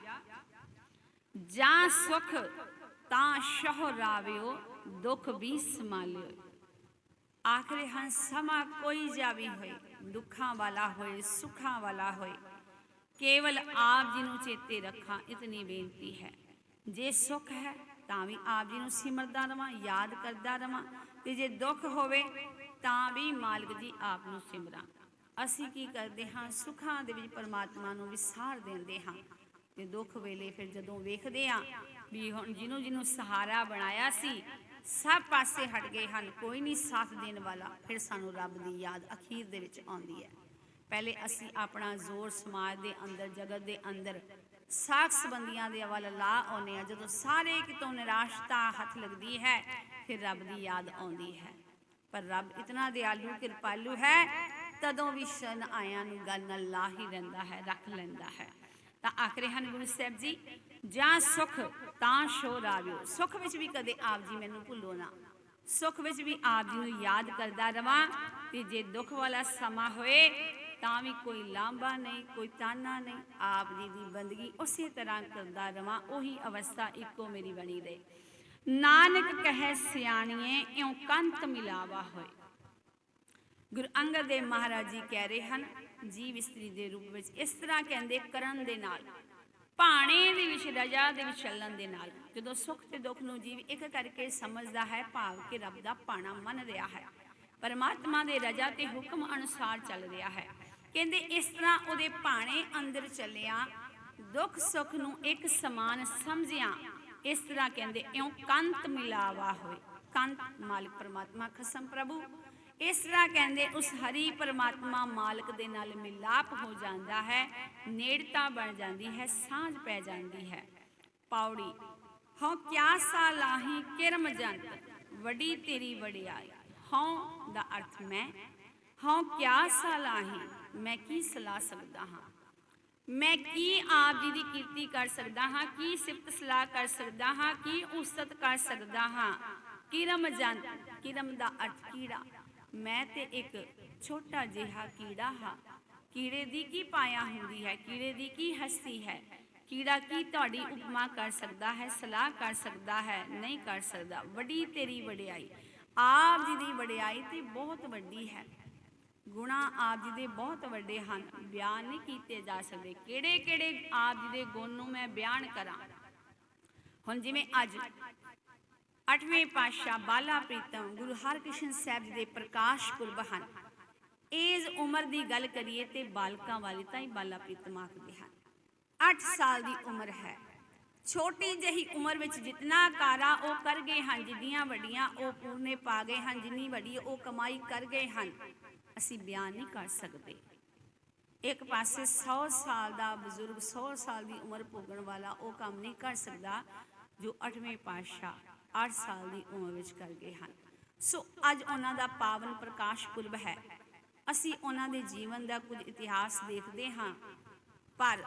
ਜਾਂ ਸੁਖ ਤਾਂ ਸ਼ਹੁਰਾਵਿਓ ਦੁੱਖ ਵੀ ਸੰਭਾਲਿਓ। ਆਖਰੇ ਹਨ ਸਮਾਂ ਕੋਈ ਜਾਵੀ ਹੋਏ, ਦੁੱਖਾਂ ਵਾਲਾ ਹੋਏ ਸੁੱਖਾਂ ਵਾਲਾ ਹੋਏ, ਕੇਵਲ ਆਪ ਜੀ ਨੂੰ ਚੇਤੇ ਰੱਖਾਂ, ਇਤਨੀ ਬੇਨਤੀ ਹੈ। ਜੇ ਸੁੱਖ ਹੈ ਤਾਂ ਵੀ ਆਪ ਜੀ ਨੂੰ ਸਿਮਰਦਾ ਰਵਾਂ, ਯਾਦ ਕਰਦਾ ਰਵਾਂ, ਤੇ ਜੇ ਦੁੱਖ ਹੋਵੇ ਤਾਂ ਵੀ ਮਾਲਕ ਜੀ ਆਪ ਨੂੰ ਸਿਮਰਾਂ। ਅਸੀਂ ਕੀ ਕਰਦੇ ਹਾਂ, ਸੁੱਖਾਂ ਦੇ ਵਿੱਚ ਪਰਮਾਤਮਾ ਨੂੰ ਵਿਸਾਰ ਦਿੰਦੇ ਹਾਂ, ਤੇ ਦੁੱਖ ਵੇਲੇ ਫਿਰ ਜਦੋਂ ਵੇਖਦੇ ਹਾਂ ਵੀ ਹੁਣ ਜਿਹਨੂੰ ਸਹਾਰਾ ਬਣਾਇਆ ਸੀ ਸਭ ਪਾਸੇ ਹਟ ਗਏ ਹਨ, ਕੋਈ ਨਹੀਂ ਸਾਥ ਦੇਣ ਵਾਲਾ, ਫਿਰ ਸਾਨੂੰ ਰੱਬ ਦੀ ਯਾਦ ਅਖੀਰ ਦੇ ਵਿੱਚ ਆਉਂਦੀ ਹੈ। ਪਹਿਲੇ ਅਸੀਂ ਆਪਣਾ ਜ਼ੋਰ ਸਮਾਜ ਦੇ ਅੰਦਰ, ਜਗਤ ਦੇ ਅੰਦਰ ਸਾਖ ਸੰਬੰਧੀਆਂ ਦੇ ਵੱਲ ਲਾ ਆਉਂਦੇ ਹਾਂ। ਜਦੋਂ ਸਾਰੇ ਕਿਤੋਂ ਨਿਰਾਸ਼ਤਾ ਹੱਥ ਲੱਗਦੀ ਹੈ ਫਿਰ ਰੱਬ ਦੀ ਯਾਦ ਆਉਂਦੀ ਹੈ। ਪਰ ਰੱਬ ਇਤਨਾ ਦਿਆਲੂ ਕਿਰਪਾਲੂ ਹੈ, ਤਦੋਂ ਵੀ ਸ਼ਰਨ ਆਇਆਂ ਨੂੰ ਗੱਲ ਨਾਲ ਲਾ ਹੀ ਰਹਿੰਦਾ ਹੈ, ਰੱਖ ਲੈਂਦਾ ਹੈ। ਤਾਂ ਆਖਰੇ ਹਨ ਗੁਰੂ ਸਾਹਿਬ ਜੀ, ਜਾਂ ਸੁਖ ਤਾਂ ਸ਼ਹੁਰਾਵਿਓ, ਸੁੱਖ ਵਿੱਚ ਵੀ ਕਦੇ ਆਪ ਜੀ ਮੈਨੂੰ ਭੁੱਲੋ ਨਾ, ਸੁੱਖ ਵਿੱਚ ਵੀ ਆਪ ਜੀ ਨੂੰ ਯਾਦ ਕਰਦਾ ਰਵਾਂ, ਤੇ ਜੇ ਦੁੱਖ ਵਾਲਾ ਸਮਾਂ ਹੋਏ ਤਾਂ ਵੀ ਕੋਈ ਲਾਂਭਾ ਨਹੀਂ, ਕੋਈ ਤਾਨਾ ਨਹੀਂ, ਆਪ ਜੀ ਦੀ ਬੰਦਗੀ ਉਸੇ ਤਰ੍ਹਾਂ ਕਰਦਾ ਰਵਾਂ, ਉਹੀ ਅਵਸਥਾ ਇੱਕੋ ਮੇਰੀ ਬਣੀ ਰਹੇ। ਨਾਨਕ ਕਹੈ ਸਿਆਣੀਏ ਇਉਂ ਕੰਤ ਮਿਲਾਵਾ ਹੋਏ। ਗੁਰੂ ਅੰਗਦ ਦੇਵ ਮਹਾਰਾਜ ਜੀ ਕਹਿ ਰਹੇ ਹਨ ਜੀਵ ਇਸਤਰੀ ਦੇ ਰੂਪ ਵਿੱਚ, ਇਸ ਤਰ੍ਹਾਂ ਕਹਿੰਦੇ ਕਰਨ ਦੇ ਨਾਲ, ਭਾਣੇ ਦੇ ਵਿੱਚ, ਰਜਾ ਦੇ ਵਿੱਚ ਚੱਲਣ ਦੇ ਨਾਲ। ਜਦੋਂ ਸੁੱਖ ਤੇ ਦੁੱਖ ਨੂੰ ਜੀਵ ਇੱਕ ਕਰਕੇ ਸਮਝਦਾ ਹੈ, ਭਾਵ ਕਿ ਰੱਬ ਦਾ ਭਾਣਾ ਮੰਨ ਰਿਹਾ ਹੈ, ਪਰਮਾਤਮਾ ਦੇ ਰਜਾ ਤੇ ਹੁਕਮ ਅਨੁਸਾਰ ਚੱਲ ਰਿਹਾ ਹੈ, ਕਹਿੰਦੇ ਇਸ ਤਰ੍ਹਾਂ ਉਹਦੇ ਭਾਣੇ ਅੰਦਰ ਚੱਲਿਆ, ਦੁੱਖ ਸੁੱਖ ਨੂੰ ਇੱਕ ਸਮਾਨ ਸਮਝਿਆ, ਇਸ ਤਰ੍ਹਾਂ ਕਹਿੰਦੇ ਇਉਂ ਕੰਤ ਮਿਲਾਵਾ ਹੋਏ। ਕੰਤ ਮਾਲਿਕ ਪਰਮਾਤਮਾ ਖਸਮ ਪ੍ਰਭੂ, ਇਸ ਤਰ੍ਹਾਂ ਕਹਿੰਦੇ ਉਸ ਹਰੀ ਪਰਮਾਤਮਾ ਮਾਲਕ ਦੇ ਨਾਲ ਮਿਲਾਪ ਹੋ ਜਾਂਦਾ ਹੈ, ਨੇੜਤਾ ਬਣ ਜਾਂਦੀ ਹੈ, ਸਾਂਝ ਪੈ ਜਾਂਦੀ ਹੈ। ਪੌੜੀ ਹਉ ਕਿਆ ਸਾ ਲਾਹੀ ਕਿਰਮ ਜੰਤ, ਵੱਡੀ ਤੇਰੀ ਵਡਿਆਈ। ਹਉ ਦਾ ਅਰਥ ਮੈਂ, ਹਉ ਕਿਆ ਸਾ ਲਾਹੀ, ਮੈਂ ਕੀ ਸਲਾਹ ਸਕਦਾ ਹਾਂ, ਮੈਂ ਕੀ ਆਪ ਜੀ ਦੀ ਕੀਰਤੀ ਕਰ ਸਕਦਾ ਹਾਂ, ਕੀ ਸਿਫਤ ਸਲਾਹ ਕਰ ਸਕਦਾ ਹਾਂ, ਕੀ ਉਸਤਤ ਕਰ ਸਕਦਾ ਹਾਂ। ਕਿਰਮ ਜੰਤ, ਕਿਰਮ ਦਾ ਅਰਥ ਕੀੜਾ, ਮੈਂ ਤੇ ਇੱਕ ਛੋਟਾ ਜਿਹਾ ਕੀੜਾ ਹਾਂ। ਕੀੜੇ ਦੀ ਕੀ ਪਾਇਆ ਹੁੰਦੀ ਹੈ, ਕੀੜੇ ਦੀ ਕੀ ਹਸਤੀ ਹੈ, ਕੀੜਾ ਕੀ ਤੁਹਾਡੀ ਉਪਮਾ ਕਰ ਸਕਦਾ ਹੈ, ਸਲਾਹ ਕਰ ਸਕਦਾ ਹੈ, ਨਹੀਂ ਕਰ ਸਕਦਾ। ਵੱਡੀ ਤੇਰੀ ਵਡਿਆਈ, ਆਪ ਜੀ ਦੀ ਵਡਿਆਈ ਤੇ ਬਹੁਤ ਵੱਡੀ ਹੈ, ਗੁਣਾ ਆਪ ਜੀ ਦੇ ਬਹੁਤ ਵੱਡੇ ਹਨ, ਬਿਆਨ ਨਹੀਂ ਕੀਤੇ ਜਾ ਸਕਦੇ। ਕਿਹੜੇ ਕਿਹੜੇ ਆਪ ਜੀ ਦੇ ਗੁਣ ਨੂੰ ਮੈਂ ਬਿਆਨ ਕਰਾਂ। ਹੁਣ ਜਿਵੇਂ ਅੱਜ 8ਵੇਂ ਪਾਤਸ਼ਾਹ ਬਾਲਾ ਪ੍ਰੀਤਮ ਗੁਰੂ ਹਰਕ੍ਰਿਸ਼ਨ ਸਾਹਿਬ ਜੀ ਦੇ ਪ੍ਰਕਾਸ਼ ਪੁਰਬ ਹਨ। ਇਸ ਉਮਰ ਦੀ ਗੱਲ ਕਰੀਏ ਤੇ ਬਾਲਕਾਂ ਵਾਲੀ ਤਾਂ ਹੀ ਬਾਲਾ ਪ੍ਰੀਤਮ ਆਖਦੇ ਹਨ। 8 ਸਾਲ ਦੀ ਉਮਰ ਹੈ। ਛੋਟੀ ਜਿਹੀ ਉਮਰ ਵਿੱਚ ਜਿਤਨਾ ਕਾਰਾ ਉਹ ਕਰ ਗਏ ਹਨ, ਜਿੰਨੀਆਂ ਵੱਡੀਆਂ ਉਹ ਪੂਰਨੇ ਪਾ ਗਏ ਹਨ, ਜਿੰਨੀ ਵੱਡੀ ਉਹ ਕਮਾਈ ਕਰ ਗਏ ਹਨ, ਅਸੀਂ ਬਿਆਨ ਨਹੀਂ ਕਰ ਸਕਦੇ। ਇੱਕ ਪਾਸੇ 100 ਸਾਲ ਦਾ ਬਜ਼ੁਰਗ 100 ਸਾਲ ਦੀ ਉਮਰ ਭੋਗਣ ਵਾਲਾ ਉਹ ਕੰਮ ਨਹੀਂ ਕਰ ਸਕਦਾ ਜੋ 8ਵੇਂ ਪਾਤਸ਼ਾਹ 8 ਸਾਲ ਦੀ ਉਮਰ ਵਿੱਚ ਕਰ ਗਏ ਹਨ। ਸੋ ਅੱਜ ਉਹਨਾਂ ਦਾ ਪਾਵਨ ਪ੍ਰਕਾਸ਼ ਪੁਰਬ ਹੈ। ਅਸੀਂ ਉਹਨਾਂ ਦੇ ਜੀਵਨ ਦਾ ਕੁਝ ਇਤਿਹਾਸ ਦੇਖਦੇ ਹਾਂ, ਪਰ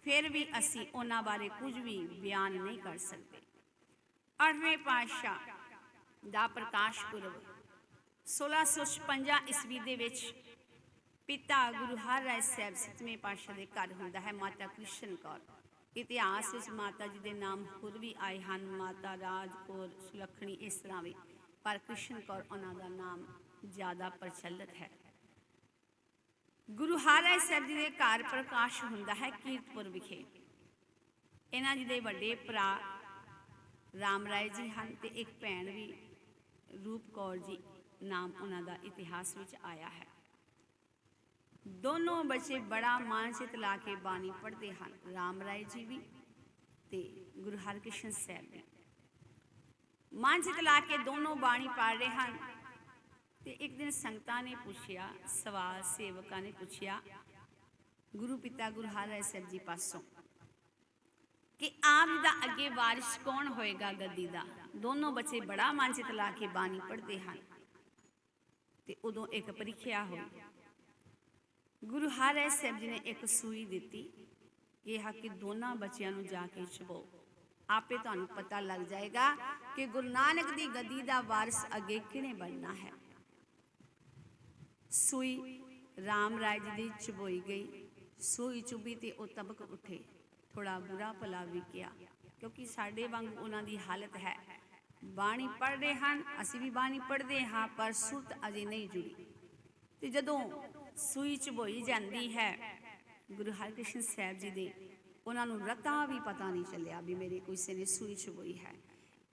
ਫਿਰ ਵੀ ਅਸੀਂ ਉਹਨਾਂ ਬਾਰੇ ਕੁਝ ਵੀ ਬਿਆਨ ਨਹੀਂ ਕਰ ਸਕਦੇ। 8ਵੇਂ ਪਾਤਸ਼ਾਹ ਦਾ ਪ੍ਰਕਾਸ਼ ਪੁਰਬ 1656 ਈਸਵੀ ਦੇ ਵਿੱਚ ਪਿਤਾ ਗੁਰੂ ਹਰਰਾਏ ਸਾਹਿਬ 7ਵੇਂ ਪਾਤਸ਼ਾਹ ਦੇ ਘਰ ਹੁੰਦਾ ਹੈ। ਮਾਤਾ ਕ੍ਰਿਸ਼ਨ ਕੌਰ, ਇਤਿਹਾਸ ਵਿੱਚ ਮਾਤਾ ਜੀ ਦੇ ਨਾਮ ਹੋਰ ਵੀ ਆਏ ਹਨ, ਮਾਤਾ ਰਾਜ ਕੌਰ, ਸੁਲੱਖਣੀ, ਇਸ ਤਰ੍ਹਾਂ ਵੀ, ਪਰ ਕ੍ਰਿਸ਼ਨ ਕੌਰ ਉਹਨਾਂ ਦਾ ਨਾਮ ਜ਼ਿਆਦਾ ਪ੍ਰਚਲਿਤ ਹੈ। ਗੁਰੂ ਹਰਰਾਏ ਸਾਹਿਬ ਜੀ ਦੇ ਘਰ ਪ੍ਰਕਾਸ਼ ਹੁੰਦਾ ਹੈ ਕੀਰਤਪੁਰ ਵਿਖੇ। ਇਹਨਾਂ ਜੀ ਦੇ ਵੱਡੇ ਭਰਾ ਰਾਮ ਰਾਏ ਜੀ ਹਨ ਤੇ ਇੱਕ ਭੈਣ ਵੀ ਰੂਪ ਕੌਰ ਜੀ ਨਾਮ ਉਹਨਾਂ ਦਾ ਇਤਿਹਾਸ ਵਿੱਚ ਆਇਆ ਹੈ। ਦੋਨੋਂ ਬੱਚੇ ਬੜਾ ਮਨ ਚਿਤ ਲਾ ਕੇ ਬਾਣੀ ਪੜ੍ਹਦੇ ਹਨ, ਰਾਮ ਰਾਏ ਜੀ ਵੀ ਤੇ ਗੁਰੂ ਹਰਕ੍ਰਿਸ਼ਨ ਸਾਹਿਬ ਵੀ ਮਨ ਚਿਤ ਲਾ ਕੇ ਦੋਨੋਂ ਬਾਣੀ ਪੜ੍ਹ ਰਹੇ ਹਨ। ਤੇ ਇੱਕ ਦਿਨ ਸੰਗਤਾਂ ਨੇ ਪੁੱਛਿਆ, ਸਵਾਲ ਸੇਵਕਾਂ ਨੇ ਪੁੱਛਿਆ ਗੁਰੂ ਪਿਤਾ ਗੁਰੂ ਹਰਰਾਏ ਸਾਹਿਬ ਜੀ ਪਾਸੋਂ ਕਿ ਆਪ ਜੀ ਦਾ ਅੱਗੇ ਵਾਰਿਸ ਕੌਣ ਹੋਏਗਾ ਗੱਦੀ ਦਾ। ਦੋਨੋਂ ਬੱਚੇ ਬੜਾ ਮਨ ਚਿਤ ਲਾ ਕੇ ਬਾਣੀ ਪੜ੍ਹਦੇ ਹਨ। ਤੇ ਉਦੋਂ ਇੱਕ ਪ੍ਰੀਖਿਆ ਹੋਈ। ਗੁਰੂ ਹਰਰਾਏ ਸਾਹਿਬ ਜੀ ਨੇ ਇੱਕ ਸੂਈ ਦਿੱਤੀ, ਕਿਹਾ ਕਿ ਦੋਨਾਂ ਬੱਚਿਆਂ ਨੂੰ ਜਾ ਕੇ ਚੁਬਾਓ, ਆਪੇ ਤੁਹਾਨੂੰ ਪਤਾ ਲੱਗ ਜਾਏਗਾ ਕਿ ਗੁਰੂ ਨਾਨਕ ਦੀ ਗੱਦੀ ਦਾ ਵਾਰਿਸ ਅੱਗੇ ਕਿਹਨੇ ਬਣਨਾ ਹੈ। ਸੂਈ ਰਾਮ ਰਾਏ ਜੀ ਦੀ ਚੁਬੋਈ ਗਈ। ਸੂਈ ਚੁਬੀ ਤੇ ਉਹ ਤਬਕ ਉੱਠੇ। ਥੋੜਾ ਬੁਰਾ ਭਲਾ ਵੀ ਕਿਹਾ, ਕਿਉਂਕਿ ਸਾਡੇ ਵਾਂਗ ਉਹਨਾਂ ਦੀ ਹਾਲਤ ਹੈ। ਬਾਣੀ ਪੜ੍ਹ ਰਹੇ ਹਨ, ਅਸੀਂ ਵੀ ਬਾਣੀ ਪੜ੍ਹਦੇ ਹਾਂ, ਪਰ ਸੁਰਤ ਅਜੇ ਨਹੀਂ ਜੁੜੀ। ਤੇ ਜਦੋਂ ਸੂਈ ਚੁਬੋਈ ਜਾਂਦੀ ਹੈ ਗੁਰੂ ਹਰਕ੍ਰਿਸ਼ਨ ਸਾਹਿਬ ਜੀ ਦੇ, ਉਹਨਾਂ ਨੂੰ ਰਤਾ ਵੀ ਪਤਾ ਨਹੀਂ ਚੱਲਿਆ ਵੀ ਮੇਰੇ ਕਿਸੇ ਨੇ ਸੂਈ ਚੁਬੋਈ ਹੈ।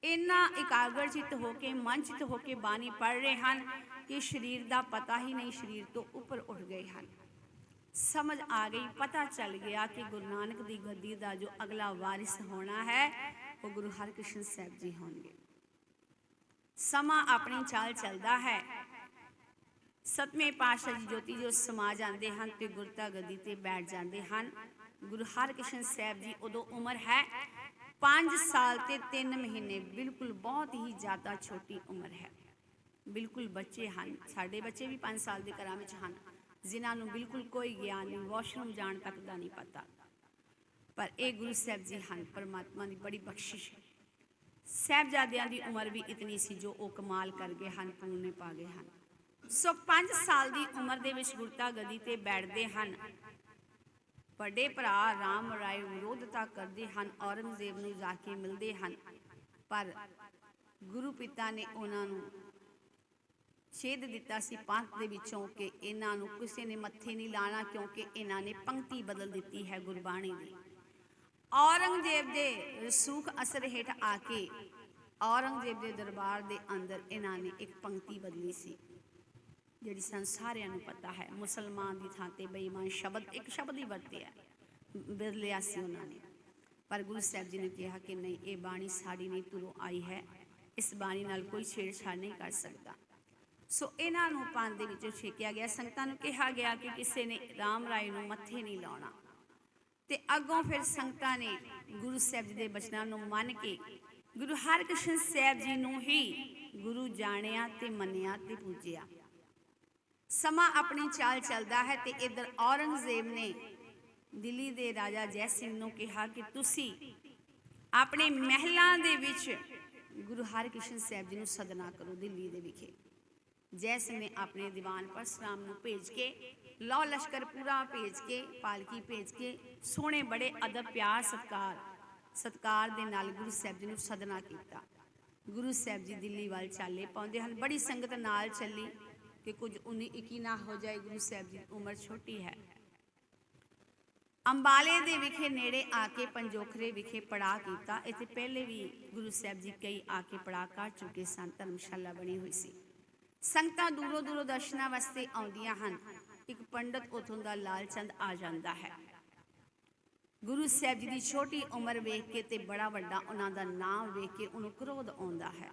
ਇੰਨਾ ਇਕਾਗਰ ਚਿੱਤ ਹੋ ਕੇ, ਮਨ ਚਿੱਤ ਹੋ ਕੇ ਬਾਣੀ ਪੜ੍ਹ ਰਹੇ ਹਨ ਕਿ ਸਰੀਰ ਦਾ ਪਤਾ ਹੀ ਨਹੀਂ, ਸਰੀਰ ਤੋਂ ਉੱਪਰ ਉੱਠ ਗਏ ਹਨ। ਸਮਝ ਆ ਗਈ, ਪਤਾ ਚੱਲ ਗਿਆ ਕਿ ਗੁਰੂ ਨਾਨਕ ਦੀ ਗੱਦੀ ਦਾ ਜੋ ਅਗਲਾ ਵਾਰਿਸ ਹੋਣਾ ਹੈ ਉਹ ਗੁਰੂ ਹਰਕ੍ਰਿਸ਼ਨ ਸਾਹਿਬ ਜੀ ਹੋਣਗੇ। ਸਮਾਂ ਆਪਣੀ ਚਾਲ ਚੱਲਦਾ ਹੈ। 7ਵੇਂ ਪਾਤਸ਼ਾਹ ਜੀ ਜੋਤੀ ਜੋ ਸਮਾ ਜਾਂਦੇ ਹਨ ਤੇ ਗੁਰਤਾ ਗੱਦੀ ਤੇ ਬੈਠ ਜਾਂਦੇ ਹਨ। ਗੁਰੂ ਹਰਕ੍ਰਿਸ਼ਨ ਸਾਹਿਬ ਜੀ ਉਦੋਂ ਉਮਰ ਹੈ 5 ਸਾਲ ਤੇ 3 ਮਹੀਨੇ, ਬਿਲਕੁਲ ਬਹੁਤ ਹੀ ਜ਼ਿਆਦਾ ਛੋਟੀ ਉਮਰ ਹੈ। ਬਿਲਕੁਲ ਬੱਚੇ ਹਨ। ਸਾਡੇ ਬੱਚੇ ਵੀ 5 ਸਾਲ ਦੇ ਘਰਾਂ ਵਿੱਚ ਹਨ, ਜਿਨ੍ਹਾਂ ਨੂੰ ਬਿਲਕੁਲ ਕੋਈ ਗਿਆਨ ਨਹੀਂ, ਵਾਸ਼ਰੂਮ ਜਾਣ ਤੱਕ ਦਾ ਨਹੀਂ ਪਤਾ। ਪਰ ਇਹ ਗੁਰੂ ਸਾਹਿਬ ਜੀ ਹਨ, ਪਰਮਾਤਮਾ ਦੀ ਬੜੀ ਬਖਸ਼ਿਸ਼। ਸਾਹਿਬਜ਼ਾਦਿਆਂ ਦੀ ਉਮਰ ਵੀ ਇਤਨੀ ਸੀ ਜੋ ਉਹ ਕਮਾਲ ਕਰ ਗਏ ਹਨ, ਪੂਰਨੇ ਪਾ ਗਏ ਹਨ। ਸੋ 5 ਸਾਲ ਦੀ ਉਮਰ ਦੇ ਵਿੱਚ ਗੁਰਤਾ ਗੱਦੀ ਤੇ ਬੈਠਦੇ ਹਨ। ਵੱਡੇ ਭਰਾ ਰਾਮ ਰਾਏ ਵਿਰੋਧਤਾ ਕਰਦੇ ਹਨ, ਔਰੰਗਜ਼ੇਬ ਨੂੰ ਜਾ ਕੇ ਮਿਲਦੇ ਹਨ, ਪਰ ਗੁਰੂ ਪਿਤਾ ਨੇ ਉਹਨਾਂ ਨੂੰ ਛੇਦ ਦਿੱਤਾ ਸੀ ਪੰਥ ਦੇ ਵਿੱਚੋਂ ਕਿ ਇਹਨਾਂ ਨੂੰ ਕਿਸੇ ਨੇ ਮੱਥੇ ਨਹੀਂ ਲਾਣਾ, ਕਿਉਂਕਿ ਇਹਨਾਂ ਨੇ ਪੰਕਤੀ ਬਦਲ ਦਿੱਤੀ ਹੈ ਗੁਰਬਾਣੀ ਦੀ। ਔਰੰਗਜ਼ੇਬ ਦੇ ਰਸੂਖ ਅਸਰ ਹੇਠ ਆ ਕੇ ਔਰੰਗਜ਼ੇਬ ਦੇ ਦਰਬਾਰ ਦੇ ਅੰਦਰ ਇਹਨਾਂ ਨੇ ਇੱਕ ਪੰਕਤੀ ਬਦਲੀ ਸੀ, ਜਿਹੜੀ ਸਾਨੂੰ ਸਾਰਿਆਂ ਨੂੰ ਪਤਾ ਹੈ। ਮੁਸਲਮਾਨ ਦੀ ਥਾਂ ਤੇ ਬੇਈਮਾਨ ਸ਼ਬਦ, ਇੱਕ ਸ਼ਬਦ ਹੀ ਵਰਤਿਆ, ਬਦਲਿਆ ਸੀ ਉਹਨਾਂ ਨੇ। ਪਰ ਗੁਰੂ ਸਾਹਿਬ ਜੀ ਨੇ ਕਿਹਾ ਕਿ ਨਹੀਂ, ਇਹ ਬਾਣੀ ਸਾਡੀ ਨਹੀਂ ਤੁਰੋਂ ਆਈ ਹੈ, ਇਸ ਬਾਣੀ ਨਾਲ ਕੋਈ ਛੇੜਛਾੜ ਨਹੀਂ ਕਰ ਸਕਦਾ। ਸੋ ਇਹਨਾਂ ਨੂੰ ਪੰਥ ਦੇ ਵਿੱਚੋਂ ਛੇਕਿਆ ਗਿਆ। ਸੰਗਤਾਂ ਨੂੰ ਕਿਹਾ ਗਿਆ ਕਿ ਕਿਸੇ ਨੇ ਰਾਮ ਰਾਏ ਨੂੰ ਮੱਥੇ ਨਹੀਂ ਲਾਉਣਾ। ਤੇ ਅੱਗੋਂ ਫਿਰ ਸੰਗਤਾਂ ਨੇ ਗੁਰੂ ਸਾਹਿਬ ਜੀ ਦੇ ਬਚਨਾਂ ਨੂੰ ਮੰਨ ਕੇ ਗੁਰੂ ਹਰਕ੍ਰਿਸ਼ਨ ਸਾਹਿਬ ਜੀ ਨੂੰ ਹੀ ਗੁਰੂ ਜਾਣਿਆ ਤੇ ਮੰਨਿਆ ਤੇ ਪੂਜਿਆ। ਸਮਾਂ ਆਪਣੀ ਚਾਲ ਚੱਲਦਾ ਹੈ ਤੇ ਇੱਧਰ ਔਰੰਗਜ਼ੇਬ ਨੇ ਦਿੱਲੀ ਦੇ ਰਾਜਾ ਜੈ ਸਿੰਘ ਨੂੰ ਕਿਹਾ ਕਿ ਤੁਸੀਂ ਆਪਣੇ ਮਹਿਲਾਂ ਦੇ ਵਿੱਚ ਗੁਰੂ ਹਰਕ੍ਰਿਸ਼ਨ ਸਾਹਿਬ ਜੀ ਨੂੰ ਸਦਨਾ ਕਰੋ ਦਿੱਲੀ ਦੇ ਵਿਖੇ। ਜੈ ਸਿੰਘ ਨੇ ਆਪਣੇ ਦੀਵਾਨ ਪਰਸ਼ੁਰਾਮ ਨੂੰ ਭੇਜ ਕੇ, ਲਓ ਲਸ਼ਕਰ ਪੂਰਾ ਭੇਜ ਕੇ, ਪਾਲਕੀ ਭੇਜ ਕੇ, ਸੋਹਣੇ ਬੜੇ ਅਦਬ ਪਿਆਰ ਸਤਕਾਰ ਦੇ ਨਾਲ ਗੁਰੂ ਸਾਹਿਬ ਜੀ ਨੂੰ ਸਦਨਾ ਕੀਤਾ। ਗੁਰੂ ਸਾਹਿਬ ਜੀ ਦਿੱਲੀ ਵੱਲ ਚਾਲੇ ਪਾਉਂਦੇ ਹਨ। ਬੜੀ ਸੰਗਤ ਨਾਲ ਚੱਲੀ ਕਿ ਕੁਝ 19-21 ਨਾ ਹੋ ਜਾਏ। ਗੁਰੂ ਸਾਹਿਬ ਜੀ ਦੀ ਉਮਰ ਛੋਟੀ ਹੈ। ਅੰਬਾਲੇ ਦੇ ਵਿਖੇ ਨੇੜੇ ਆ ਕੇ ਪੰਜੋਖਰੇ ਵਿਖੇ ਪੜਾਅ ਕੀਤਾ। ਇੱਥੇ ਪਹਿਲੇ ਵੀ ਗੁਰੂ ਸਾਹਿਬ ਜੀ ਕਈ ਆ ਕੇ ਪੜਾਅ ਕਰ ਚੁੱਕੇ ਸਨ। ਧਰਮਸ਼ਾਲਾ ਬਣੀ ਹੋਈ ਸੀ। ਸੰਗਤਾਂ ਦੂਰੋਂ ਦੂਰੋਂ ਦਰਸ਼ਨਾਂ ਵਾਸਤੇ ਆਉਂਦੀਆਂ ਹਨ। ਇੱਕ ਪੰਡਤ ਉੱਥੋਂ ਦਾ ਲਾਲਚੰਦ ਆ ਜਾਂਦਾ ਹੈ। ਗੁਰੂ ਸਾਹਿਬ ਜੀ ਦੀ ਛੋਟੀ ਉਮਰ ਵੇਖ ਕੇ ਤੇ ਬੜਾ ਵੱਡਾ ਉਹਨਾਂ ਦਾ ਨਾਮ ਵੇਖ ਕੇ ਉਹਨੂੰ ਕ੍ਰੋਧ ਆਉਂਦਾ ਹੈ।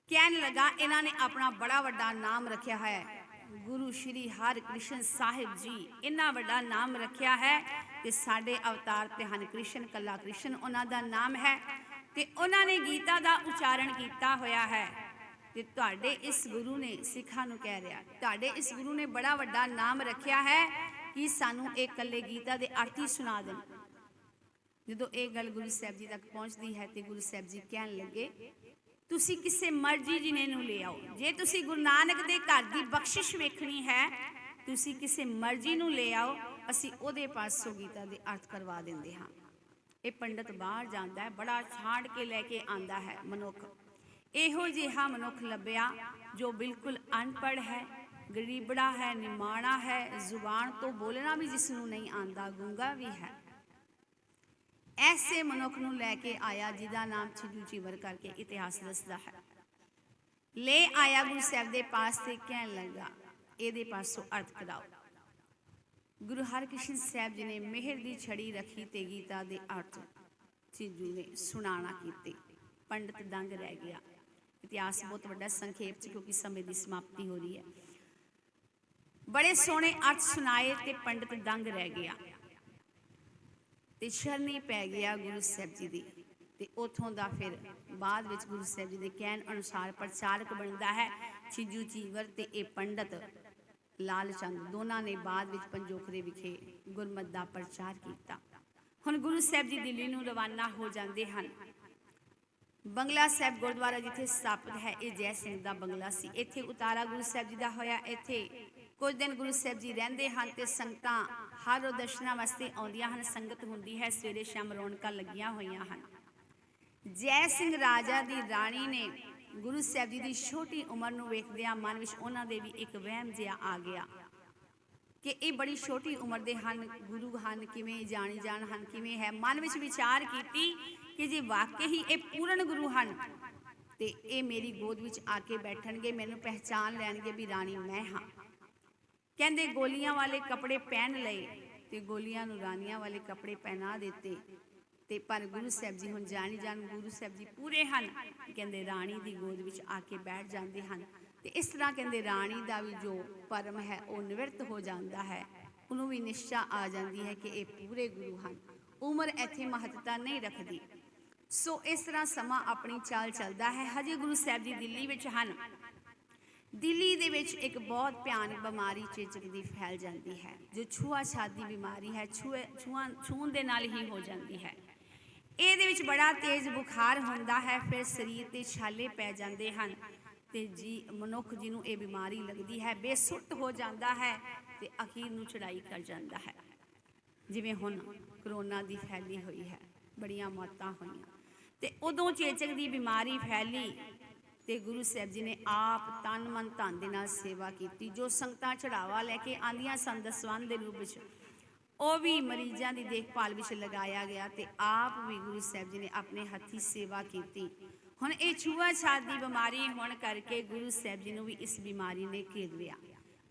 ਕਹਿਣ ਲੱਗਾ ਇਹਨਾਂ ਨੇ ਆਪਣਾ ਬੜਾ ਵੱਡਾ ਨਾਮ ਰੱਖਿਆ ਹੈ, ਗੁਰੂ ਸ਼੍ਰੀ ਹਰਿਕ੍ਰਿਸ਼ਨ ਸਾਹਿਬ ਜੀ, ਇੰਨਾ ਵੱਡਾ ਨਾਮ ਰੱਖਿਆ ਹੈ ਤੇ ਸਾਡੇ ਅਵਤਾਰ ਤੇ ਹਨ ਕ੍ਰਿਸ਼ਨ, ਕੱਲਾ ਕ੍ਰਿਸ਼ਨ ਉਹਨਾਂ ਦਾ ਨਾਮ ਹੈ ਤੇ ਉਹਨਾਂ ਨੇ ਗੀਤਾ ਦਾ ਉਚਾਰਨ ਕੀਤਾ ਹੋਇਆ ਹੈ ਤੇ ਤੁਹਾਡੇ ਇਸ ਗੁਰੂ ਨੇ, ਸਿੱਖਾਂ ਨੂੰ ਕਹਿ ਰਿਹਾ, ਤੁਹਾਡੇ ਇਸ ਗੁਰੂ ਨੇ ਬੜਾ ਵੱਡਾ ਨਾਮ ਰੱਖਿਆ ਹੈ ਕਿ ਸਾਨੂੰ ਇਹ ਕੱਲੇ ਗੀਤਾ ਦੇ ਅਰਥ ਹੀ ਸੁਣਾ ਦੇਣ। ਜਦੋਂ ਇਹ ਗੱਲ ਗੁਰੂ ਸਾਹਿਬ ਜੀ ਤੱਕ ਪਹੁੰਚਦੀ ਹੈ ਤੇ ਗੁਰੂ ਸਾਹਿਬ ਜੀ ਕਹਿਣ ਲੱਗੇ, ਤੁਸੀਂ ਕਿਸੇ ਮਰਜ਼ੀ ਜਿਹਨੇ ਨੂੰ ਲੈ ਆਓ। ਜੇ ਤੁਸੀਂ ਗੁਰੂ ਨਾਨਕ ਦੇ ਘਰ ਦੀ ਬਖਸ਼ਿਸ਼ ਵੇਖਣੀ ਹੈ, ਤੁਸੀਂ ਕਿਸੇ ਮਰਜ਼ੀ ਨੂੰ ਲੈ ਆਓ, ਅਸੀਂ ਉਹਦੇ ਪਾਸੋਂ ਗੀਤਾ ਦੇ ਅਰਥ ਕਰਵਾ ਦਿੰਦੇ ਹਾਂ। ਇਹ ਪੰਡਤ ਬਾਹਰ ਜਾਂਦਾ ਹੈ, ਬੜਾ ਛਾਂਟ ਕੇ ਲੈ ਕੇ ਆਂਦਾ ਹੈ ਮਨੁੱਖ। ਇਹੋ ਜਿਹਾ ਮਨੁੱਖ ਲੱਭਿਆ ਜੋ ਬਿਲਕੁਲ ਅਨਪੜ੍ਹ ਹੈ, ਗਰੀਬੜਾ ਹੈ, ਨਿਮਾਣਾ ਹੈ, ਜ਼ੁਬਾਨ ਤੋਂ ਬੋਲਣਾ ਵੀ ਜਿਸ ਨੂੰ ਨਹੀਂ ਆਂਦਾ, ਗੂੰਗਾ ਵੀ ਹੈ। ਐਸੇ ਮਨੁੱਖ ਨੂੰ ਲੈ ਕੇ ਆਇਆ ਜਿਹਦਾ ਨਾਮ ਛਿੱਜੂ ਚੀਵਰ ਕਰਕੇ ਇਤਿਹਾਸ ਦੱਸਦਾ ਹੈ। ਲੈ ਆਇਆ ਗੁਰੂ ਸਾਹਿਬ ਦੇ ਪਾਸ ਤੇ ਕਹਿਣ ਲੱਗਾ, ਇਹਦੇ ਪਾਸੋਂ ਅਰਥ ਕਰਾਓ। ਗੁਰੂ ਹਰਿਕ੍ਰਿਸ਼ਨ ਸਾਹਿਬ ਜੀ ਨੇ ਮਿਹਰ ਦੀ ਛੜੀ ਰੱਖੀ ਤੇ ਗੀਤਾ ਦੇ ਅਰਥ ਛਿੱਜੂ ਨੇ ਸੁਣਾਣਾ ਕੀਤੇ। ਪੰਡਤ ਦੰਗ ਰਹਿ ਗਿਆ। ਇਤਿਹਾਸ ਬਹੁਤ ਵੱਡਾ ਸੰਖੇਪ ਚ, ਕਿਉਂਕਿ ਸਮੇਂ ਦੀ ਸਮਾਪਤੀ ਹੋ ਰਹੀ ਹੈ। ਬੜੇ ਸੋਹਣੇ ਅਰਥ ਸੁਣਾਏ ਤੇ ਪੰਡਤ ਦੰਗ ਰਹਿ ਗਿਆ ਤੇ ਸ਼ਰਨੀ ਪੈ ਗਿਆ ਗੁਰੂ ਸਾਹਿਬ ਜੀ ਦੀ। ਤੇ ਉਥੋਂ ਦਾ ਫਿਰ ਬਾਅਦ ਵਿੱਚ ਗੁਰੂ ਸਾਹਿਬ ਜੀ ਦੇ ਕਹਿਣ ਅਨੁਸਾਰ ਪ੍ਰਚਾਰਕ ਬਣਦਾ ਹੈ ਛਿੱਜੂ ਚੀਵਰ ਤੇ ਇਹ ਪੰਡਤ ਲਾਲ ਚੰਦ। ਦੋਨਾਂ ਨੇ ਬਾਅਦ ਵਿੱਚ ਪੰਜੋਖਰੇ ਵਿਖੇ ਗੁਰਮਤਿ ਦਾ ਪ੍ਰਚਾਰ ਕੀਤਾ। ਹੁਣ ਗੁਰੂ ਸਾਹਿਬ ਜੀ ਦਿੱਲੀ ਨੂੰ ਰਵਾਨਾ ਹੋ ਜਾਂਦੇ ਹਨ। ਬੰਗਲਾ ਸਾਹਿਬ ਗੁਰਦੁਆਰਾ ਜਿੱਥੇ ਸਥਾਪਿਤ ਹੈ, ਇਹ ਜੈ ਸਿੰਘ ਦਾ ਬੰਗਲਾ ਸੀ। ਇੱਥੇ ਉਤਾਰਾ ਗੁਰੂ ਸਾਹਿਬ ਜੀ ਦਾ ਹੋਇਆ। ਇੱਥੇ ਕੁਝ ਦਿਨ ਗੁਰੂ ਸਾਹਿਬ ਜੀ ਰਹਿੰਦੇ ਹਨ ਤੇ ਸੰਗਤਾਂ ਹਰ ਰੋਜ਼ ਦਰਸ਼ਨਾਂ ਵਾਸਤੇ ਆਉਂਦੀਆਂ ਹਨ। ਸੰਗਤ ਹੁੰਦੀ ਹੈ, ਸਵੇਰੇ ਸ਼ਾਮ ਰੌਣਕਾਂ ਲੱਗੀਆਂ ਹੋਈਆਂ ਹਨ। ਜੈ ਸਿੰਘ ਰਾਜਾ ਦੀ ਰਾਣੀ ਨੇ ਗੁਰੂ ਸਾਹਿਬ ਜੀ ਦੀ ਛੋਟੀ ਉਮਰ ਨੂੰ ਵੇਖਦਿਆਂ ਮਨ ਵਿੱਚ ਉਹਨਾਂ ਦੇ ਵੀ ਇੱਕ ਵਹਿਮ ਜਿਹਾ ਆ ਗਿਆ ਕਿ ਇਹ ਬੜੀ ਛੋਟੀ ਉਮਰ ਦੇ ਹਨ, ਗੁਰੂ ਹਨ, ਕਿਵੇਂ ਜਾਣੀ ਜਾਣ ਹਨ, ਕਿਵੇਂ ਹੈ। ਮਨ ਵਿੱਚ ਵਿਚਾਰ ਕੀਤੀ ਕਿ ਜੇ ਵਾਕਈ ਹੀ ਇਹ ਪੂਰਨ ਗੁਰੂ ਹਨ ਤੇ ਇਹ ਮੇਰੀ ਗੋਦ ਵਿੱਚ ਆ ਕੇ ਬੈਠਣਗੇ, ਮੈਨੂੰ ਪਹਿਚਾਨ ਲੈਣਗੇ ਵੀ ਰਾਣੀ ਮੈਂ ਹਾਂ। ਕਹਿੰਦੇ ਗੋਲੀਆਂ ਵਾਲੇ ਕੱਪੜੇ ਪਹਿਨ ਲਏ ਤੇ ਗੋਲੀਆਂ ਨੂੰ ਰਾਣੀਆਂ ਵਾਲੇ ਕੱਪੜੇ ਪਹਿਨਾ ਦਿੱਤੇ। ਤੇ ਪਰ ਗੁਰੂ ਸਾਹਿਬ ਜੀ ਹੁਣ ਜਾਣੀ ਜਾਣ ਗੁਰੂ ਸਾਹਿਬ ਜੀ ਪੂਰੇ ਹਨ। ਕਹਿੰਦੇ ਰਾਣੀ ਦੀ ਗੋਦ ਵਿੱਚ ਆ ਕੇ ਬੈਠ ਜਾਂਦੇ ਹਨ ਤੇ ਇਸ ਤਰ੍ਹਾਂ ਕਹਿੰਦੇ ਰਾਣੀ ਦਾ ਵੀ ਜੋ ਭਰਮ ਹੈ ਉਹ ਨਿਵਰਤ ਹੋ ਜਾਂਦਾ ਹੈ। ਉਹਨੂੰ ਵੀ ਨਿਸ਼ਚਾ ਆ ਜਾਂਦੀ ਹੈ ਕਿ ਇਹ ਪੂਰੇ ਗੁਰੂ ਹਨ। ਉਮਰ ਇੱਥੇ ਮਹੱਤਤਾ ਨਹੀਂ ਰੱਖਦੀ। ਸੋ ਇਸ ਤਰ੍ਹਾਂ ਸਮਾਂ ਆਪਣੀ ਚਾਲ ਚੱਲਦਾ ਹੈ। ਹਜੇ ਗੁਰੂ ਸਾਹਿਬ ਜੀ ਦਿੱਲੀ ਵਿੱਚ ਹਨ। ਦਿੱਲੀ ਦੇ ਵਿੱਚ ਇੱਕ ਬਹੁਤ ਭਿਆਨਕ ਬਿਮਾਰੀ ਚੇਚਕ ਦੀ ਫੈਲ ਜਾਂਦੀ ਹੈ, ਜੋ ਛੂਆ-ਛਾਤ ਦੀ ਬਿਮਾਰੀ ਹੈ। ਛੂਹਣ ਦੇ ਨਾਲ ਹੀ ਹੋ ਜਾਂਦੀ ਹੈ। ਇਹਦੇ ਵਿੱਚ ਬੜਾ ਤੇਜ਼ ਬੁਖਾਰ ਹੁੰਦਾ ਹੈ, ਫਿਰ ਸਰੀਰ ਤੇ ਛਾਲੇ ਪੈ ਜਾਂਦੇ ਹਨ ਤੇ ਮਨੁੱਖ ਜਿਹਨੂੰ ਇਹ ਬਿਮਾਰੀ ਲੱਗਦੀ ਹੈ ਬੇਸੁੱਧ ਹੋ ਜਾਂਦਾ ਹੈ ਤੇ ਅਖੀਰ ਨੂੰ ਚੜਾਈ ਕਰ ਜਾਂਦਾ ਹੈ। ਜਿਵੇਂ ਹੁਣ ਕਰੋਨਾ ਦੀ ਫੈਲੀ ਹੋਈ ਹੈ, ਬੜੀਆਂ ਮੌਤਾਂ ਹੋਈਆਂ ਤੇ ਉਦੋਂ ਚੇਚਕ ਦੀ ਬਿਮਾਰੀ ਫੈਲੀ ਤੇ ਗੁਰੂ ਸਾਹਿਬ ਜੀ ਨੇ ਆਪ ਤਨ ਮਨ ਧਨ ਦੇ ਨਾਲ ਸੇਵਾ ਕੀਤੀ। ਜੋ ਸੰਗਤਾਂ ਚੜਾਵਾ ਲੈ ਕੇ ਆਂਦੀਆਂ ਸਨ ਦਸਵੰਧ ਦੇ ਰੂਪ ਵਿੱਚ, ਉਹ ਵੀ ਮਰੀਜ਼ਾਂ ਦੀ ਦੇਖਭਾਲ ਵਿੱਚ ਲਗਾਇਆ ਗਿਆ ਤੇ ਆਪ ਵੀ ਗੁਰੂ ਸਾਹਿਬ ਜੀ ਨੇ ਆਪਣੇ ਹੱਥੀਂ ਸੇਵਾ ਕੀਤੀ। ਹੁਣ ਇਹ ਛੂਆ-ਛਾਤ ਦੀ ਬਿਮਾਰੀ ਹੋਣ ਕਰਕੇ ਗੁਰੂ ਸਾਹਿਬ ਜੀ ਨੂੰ ਵੀ ਇਸ ਬਿਮਾਰੀ ਨੇ ਘੇਰ ਲਿਆ।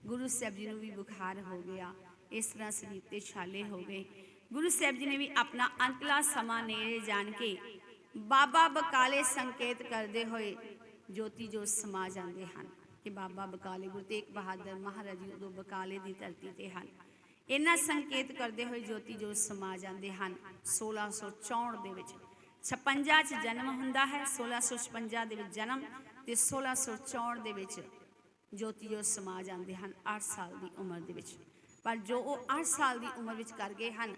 ਗੁਰੂ ਸਾਹਿਬ ਜੀ ਨੂੰ ਵੀ ਬੁਖਾਰ ਹੋ ਗਿਆ। ਇਸ ਤਰ੍ਹਾਂ ਸਰੀਰ ਤੇ ਛਾਲੇ ਹੋ ਗਏ। ਗੁਰੂ ਸਾਹਿਬ ਜੀ ਨੇ ਵੀ ਆਪਣਾ ਅੰਤਲਾ ਸਮਾਂ ਨੇੜੇ ਜਾਣ ਕੇ ਬਾਬਾ ਬਕਾਲੇ ਸੰਕੇਤ ਕਰਦੇ ਹੋਏ ਜੋਤੀ ਜੋਤ ਸਮਾ ਜਾਂਦੇ ਹਨ ਕਿ ਬਾਬਾ ਬਕਾਲੇ ਗੁਰੂ ਤੇਗ ਬਹਾਦਰ ਮਹਾਰਾਜ ਜੀ ਉਦੋਂ ਬਕਾਲੇ ਦੀ ਧਰਤੀ ਤੇ ਹਨ। ਇਹਨਾਂ ਸੰਕੇਤ ਕਰਦੇ ਹੋਏ ਜੋਤੀ ਜੋਤ ਸਮਾ ਜਾਂਦੇ ਹਨ। 1664 ਦੇ ਵਿੱਚ 56 'ਚ ਜਨਮ ਹੁੰਦਾ ਹੈ। 1656 ਦੇ ਵਿੱਚ ਜਨਮ ਤੇ 1664 ਦੇ ਵਿੱਚ ਜੋਤੀ ਜੋਤ ਸਮਾ ਜਾਂਦੇ ਹਨ 8 ਸਾਲ ਦੀ ਉਮਰ ਦੇ ਵਿੱਚ। ਪਰ ਜੋ ਉਹ 8 ਸਾਲ ਦੀ ਉਮਰ ਵਿੱਚ ਕਰ ਗਏ ਹਨ,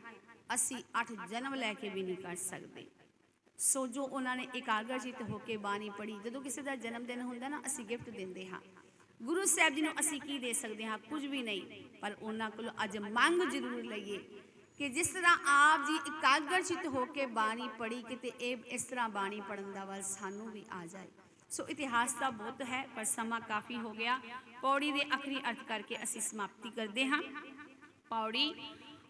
ਅਸੀਂ 8 ਜਨਮ ਲੈ ਕੇ ਵੀ ਨਹੀਂ ਕਰ ਸਕਦੇ। ਸੋ ਜੋ ਉਹਨਾਂ ਨੇ ਇਕਾਗਰਚਿਤ ਹੋ ਕੇ ਬਾਣੀ ਪੜ੍ਹੀ। ਜਦੋਂ ਕਿਸੇ ਦਾ ਜਨਮ ਦਿਨ ਹੁੰਦਾ ਨਾ, ਅਸੀਂ ਗਿਫਟ ਦਿੰਦੇ ਹਾਂ। ਗੁਰੂ ਸਾਹਿਬ ਜੀ ਨੂੰ ਅਸੀਂ ਕੀ ਦੇ ਸਕਦੇ ਹਾਂ? ਕੁਝ ਵੀ ਨਹੀਂ। ਪਰ ਉਹਨਾਂ ਕੋਲੋਂ ਅੱਜ ਮੰਗ ਜ਼ਰੂਰ ਲਈਏ ਕਿ ਜਿਸ ਤਰ੍ਹਾਂ ਆਪ ਜੀ ਇਕਾਗਰਚਿਤ ਹੋ ਕੇ ਬਾਣੀ ਪੜ੍ਹੀ, ਕਿਤੇ ਇਹ ਇਸ ਤਰ੍ਹਾਂ ਬਾਣੀ ਪੜ੍ਹਨ ਦਾ ਵੱਲ ਸਾਨੂੰ ਵੀ ਆ ਜਾਏ। ਸੋ ਇਤਿਹਾਸ ਤਾਂ ਬਹੁਤ ਹੈ, ਪਰ ਸਮਾਂ ਕਾਫੀ ਹੋ ਗਿਆ। ਪੌੜੀ ਦੇ ਆਖਰੀ ਅਰਥ ਕਰਕੇ ਅਸੀਂ ਸਮਾਪਤੀ ਕਰਦੇ ਹਾਂ। ਪੌੜੀ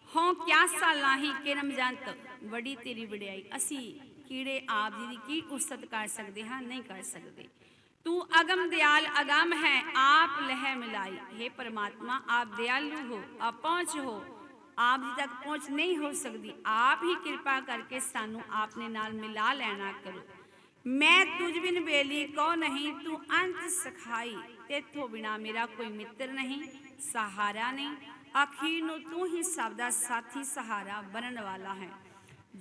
ਹੋਂ ਕਿਆਸਾ ਲਾਹੀ ਕਿਰਮ ਜੰਤ ਵੱਡੀ ਤੇਰੀ ਵਡਿਆਈ। ਅਸੀਂ ਕੀੜੇ ਆਪ ਜੀ ਦੀ ਕੀ ਉਸਤਤ ਕਰ ਸਕਦੇ ਹਾਂ? ਨਹੀਂ ਕਰ ਸਕਦੇ। तू अगम दयाल अगम है आप लह मिलाई। हे परमात्मा आप दयालु हो, आप पहुँच हो, आप जी तक पहुँच नहीं हो सकती। आप ही कृपा करके सानू आपने नाल मिला लेना करो। मैं तुझ बिन बेली को नहीं, तू अंत सखाई। तेथों बिना मेरा कोई मित्र नहीं, सहारा नहीं। आखिर नू तू ही सबदा साथी सहारा बनन वाला है।